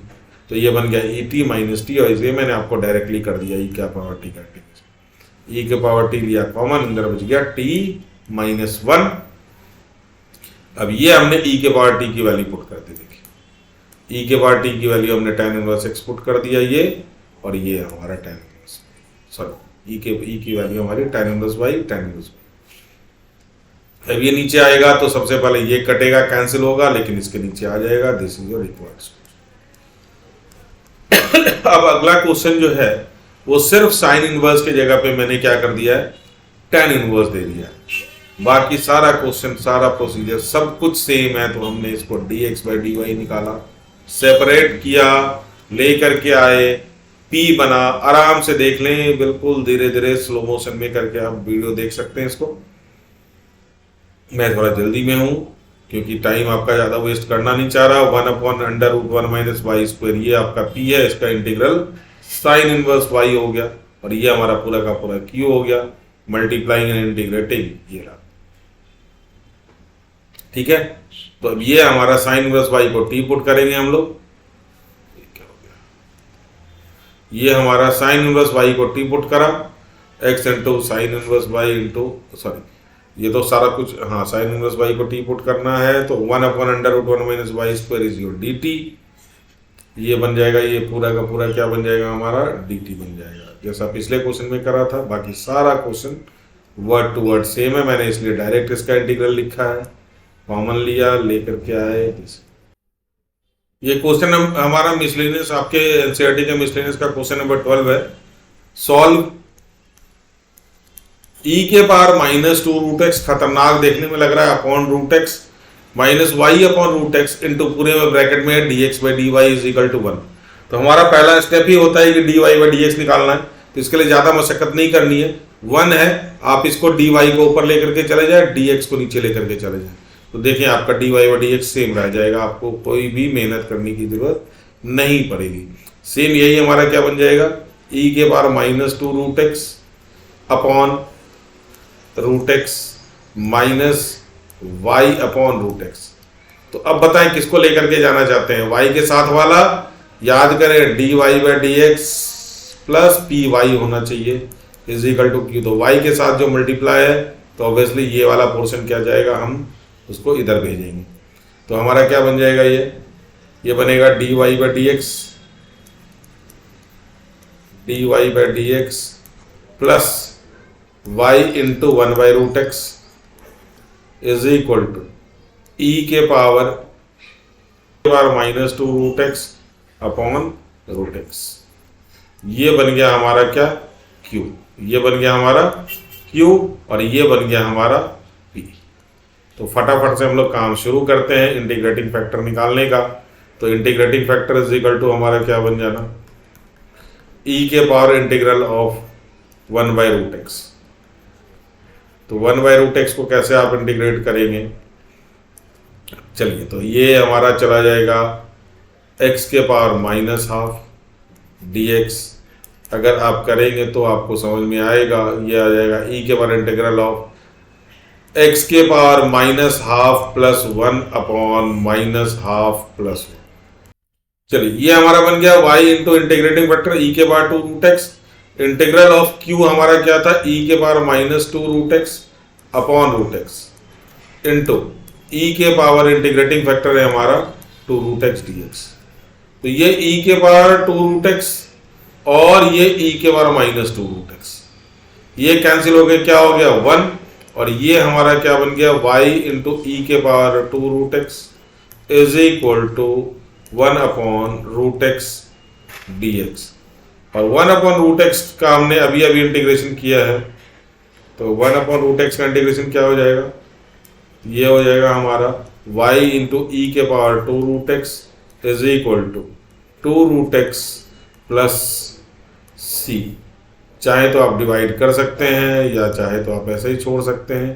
तो ये बन गया ई टी माइनस टी, और इसे मैंने आपको डायरेक्टली कर दिया ई के पावर टी का इंटीग्रेशन। ई के पावर टी लिया कॉमन, अंदर बच गया टी माइनस 1। अब ये हमने ई के पावर टी की वैल्यू पुट कर दी, देखिए ई के पावर टी की वैल्यू हमने tan इनवर्स x पुट कर दिया ये, और ये हमारा tan इनवर्स, सॉरी ई की वैल्यू हमारी tan inverse y, tan inverse y। अब ये नीचे आएगा तो सबसे पहले ये कटेगा, कैंसिल होगा, लेकिन इसके नीचे आ जाएगा, दिस इज योर रिक्वायर्ड। अब अगला क्वेश्चन जो है वो सिर्फ साइन इनवर्स की जगह पे मैंने क्या कर दिया है, tan इनवर्स दे दिया है। बाकी सारा क्वेश्चन, सारा प्रोसीजर सब कुछ सेम है, तो हमने इसको dx/dy निकाला, सेपरेट किया, ले करके आए, p बना, आराम से देख लें, बिल्कुल धीरे धीरे स्लो मोशन में करके आप वीडियो देख सकते हैं इसको। मैं थोड़ा जल्दी में हूं क्योंकि टाइम आपका ज्यादा वेस्ट करना नहीं चाह रहा। 1/√1 माइनस वाई स्क्वायर, ये आपका p है, इसका इंटीग्रल साइन इनवर्स y हो गया, और ये हमारा पूरा का पूरा q हो गया, मल्टीप्लाइंग एंड इंटीग्रेटिंग, ये रहा, ठीक है। तो अब ये हमारा साइन इनवर्स y को t पुट करेंगे हम लोग, ये हमारा साइन इनवर्स y को t पुट करा, x into sine inverse y into, sorry ये तो सारा कुछ, हाँ साइन इनवर्स y को t पुट करना है, तो 1/√1 minus y square is your dt, ये बन जाएगा, ये पूरा का पूरा क्या बन जाएगा हमारा dt बन जाएगा, जैसा पिछले क्वेश्चन में करा था। बाकी सारा question word to word same है, मैंने इसलिए डायरेक्ट इसका इंटीग्रल लिखा है, कॉमन लिया, लेकर के आए। ये क्वेश्चन हमारा मिसलेनियस, आपके एनसीईआरटी के मिसलेनियस का क्वेश्चन नंबर 12 है। सॉल्व e के पावर -2√x, खतरनाक देखने में लग रहा है, upon √x minus y upon √x into पूरे में ब्रैकेट में dx/dy इज इक्वल टू 1। तो हमारा पहला स्टेप ही होता है कि dy/dx निकालना है, तो इसके लिए ज्यादा मशक्कत नहीं करनी है, 1 है, आप इसको dy को ऊपर लेकर के चले जाए, dx को नीचे लेकर के चले जाए, तो देखिए आपका dy/dx सेम रह जाएगा, आपको कोई भी मेहनत करने की जरूरत नहीं पड़ेगी। सेम यही हमारा क्या बन जाएगा, e के power -2√x upon √x minus y upon √x। तो अब बताएं किसको लेकर के जाना चाहते हैं, y के साथ वाला, याद करें dy/dx प्लस py होना चाहिए इज इक्वल टू q। तो y के साथ जो मल्टीप्लाई है, तो ऑब्वियसली ये वाला पोर्शन क्या जाएगा, हम उसको इधर भेजेंगे, तो हमारा क्या बन जाएगा, ये बनेगा dy/dx plus y into 1/√x is equal to e के पावर -2√x अपॉन √x। ये बन गया हमारा क्या, q, ये बन गया हमारा q, और ये बन गया हमारा p। तो फटाफट से हम लोग काम शुरू करते हैं इंटीग्रेटिंग फैक्टर निकालने का। तो integrating factor is equal to हमारा क्या बन जाना, e के पावर इंटीग्रल ऑफ 1/√x। तो 1/√x को कैसे आप इंटीग्रेट करेंगे, चलिए, तो ये हमारा चला जाएगा x के पावर -12 dx। अगर आप करेंगे तो आपको समझ में आएगा, ये आ जाएगा e के पावर इंटीग्रल ऑफ x के पावर -12 प्लस 1 अपॉन -12 प्लस 1। चलिए, ये हमारा बन गया y into integrating factor e के power 2√x, integral of q हमारा क्या था, e के power -2√x upon √x into e के पावर इंटीग्रेटिंग फैक्टर है हमारा 2√x dx। तो ये e के पावर 2√x और ये e के पावर -2√x, ये कैंसिल हो गया, क्या हो गया 1, और ये हमारा क्या बन गया, y इंटू e के power 2√x is equal to 1 upon √x dx। और 1 अपॉन √x का हमने अभी इंटीग्रेशन किया है, तो 1/√x का इंटीग्रेशन क्या हो जाएगा, ये हो जाएगा हमारा y इंटू ई के power 2√x is equal to 2√x plus c। चाहे तो आप डिवाइड कर सकते हैं या चाहे तो आप ऐसे ही छोड़ सकते हैं।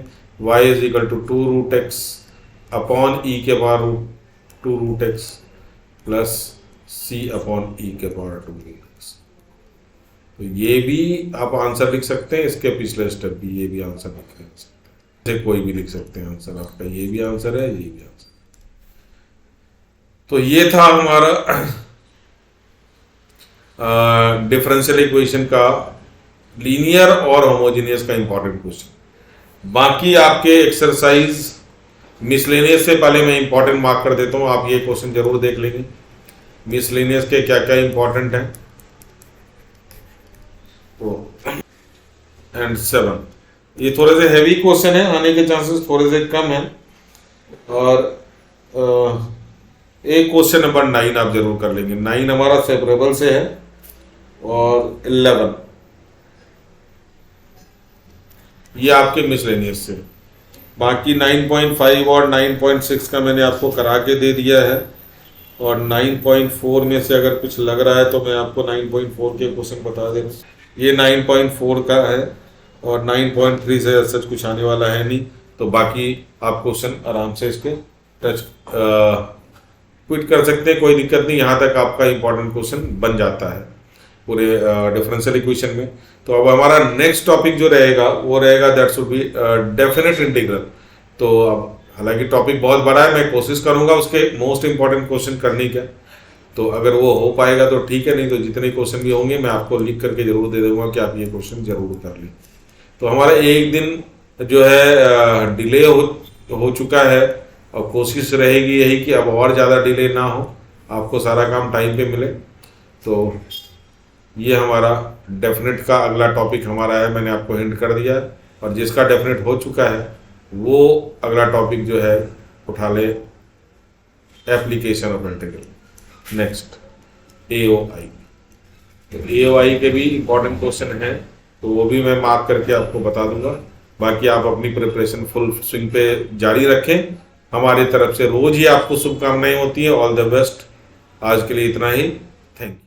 y is equal to 2√x upon e के power 2√x plus c upon e के पावर 2√x। तो ये भी आप आंसर लिख सकते हैं, इसके पिछले स्टेप भी ये भी आंसर लिख सकते हैं, कोई भी लिख सकते हैं आंसर आपका, ये भी आंसर है, ये भी आंसर। तो ये था हमारा डिफरेंशियल इक्वेशन का लीनियर और होमोजेनियस का इंपॉर्टेंट क्वेश्चन। बाकी आपके एक्सरसाइज मिसलेनियस से पहले मैं इंपॉर्टेंट मार्क कर देता हूँ, आप ये क्वेश्चन जरूर देख लेंगे मिसलेनियस के क्या क्या इंपॉर्टेंट हैं। एंड 7 ये थोड़े से हैवी क्वेश्चन है, आने के चांसेस थोड़े से कम हैं। और एक क्वेश्चन नंबर 9 आप जरूर कर लेंगे। 9 हमारा सेपरेबल से है और 11 ये आपके मिसलेनियस से। बाकी 9.5 और 9.6 का मैंने आपको करा के दे दिया है, और 9.4 में से अगर कुछ लग रहा है तो मैं आपको 9.4 के क्वेश्चन बता दे रहा हूँ। ये 9.4 का है और 9.3 से सच कुछ आने वाला है नहीं, तो बाकी आप क्वेश्चन आराम से इसके टच क्विट कर सकते हैं, कोई दिक्कत नहीं। यहाँ तक आपका इंपॉर्टेंट क्वेश्चन बन जाता है पूरे डिफरेंशियल इक्वेशन में। तो अब हमारा नेक्स्ट टॉपिक जो रहेगा वो रहेगा that should be definite integral. तो अब हालांकि टॉपिक बहुत बड़ा है, मैं कोशिश करूंगा उसके मोस्ट इंपॉर्टेंट क्वेश्चन करने का, तो अगर वो हो पाएगा तो ठीक है, नहीं तो जितने क्वेश्चन भी होंगे मैं आपको लिख करके जरूर दे दूंगा कि आप ये क्वेश्चन जरूर कर लें। तो हमारा एक दिन जो है डिले हो चुका है, और कोशिश रहेगी यही कि अब और ज़्यादा डिले ना हो, आपको सारा काम टाइम पे मिले। तो ये हमारा डेफिनेट का अगला टॉपिक हमारा है, मैंने आपको हिंट कर दिया है। और जिसका डेफिनेट हो चुका है वो अगला टॉपिक जो है उठा ले, application of integral. Next AOI। तो AOI के भी इंपॉर्टेंट क्वेश्चन हैं, तो वो भी मैं मार्क करके आपको बता दूंगा। बाकी आप अपनी प्रिपरेशन फुल स्विंग पे जारी रखें, हमारी तरफ से रोज ही आपको शुभकामनाएं होती हैं। All the best. आज के लिए इतना ही, थैंक यू।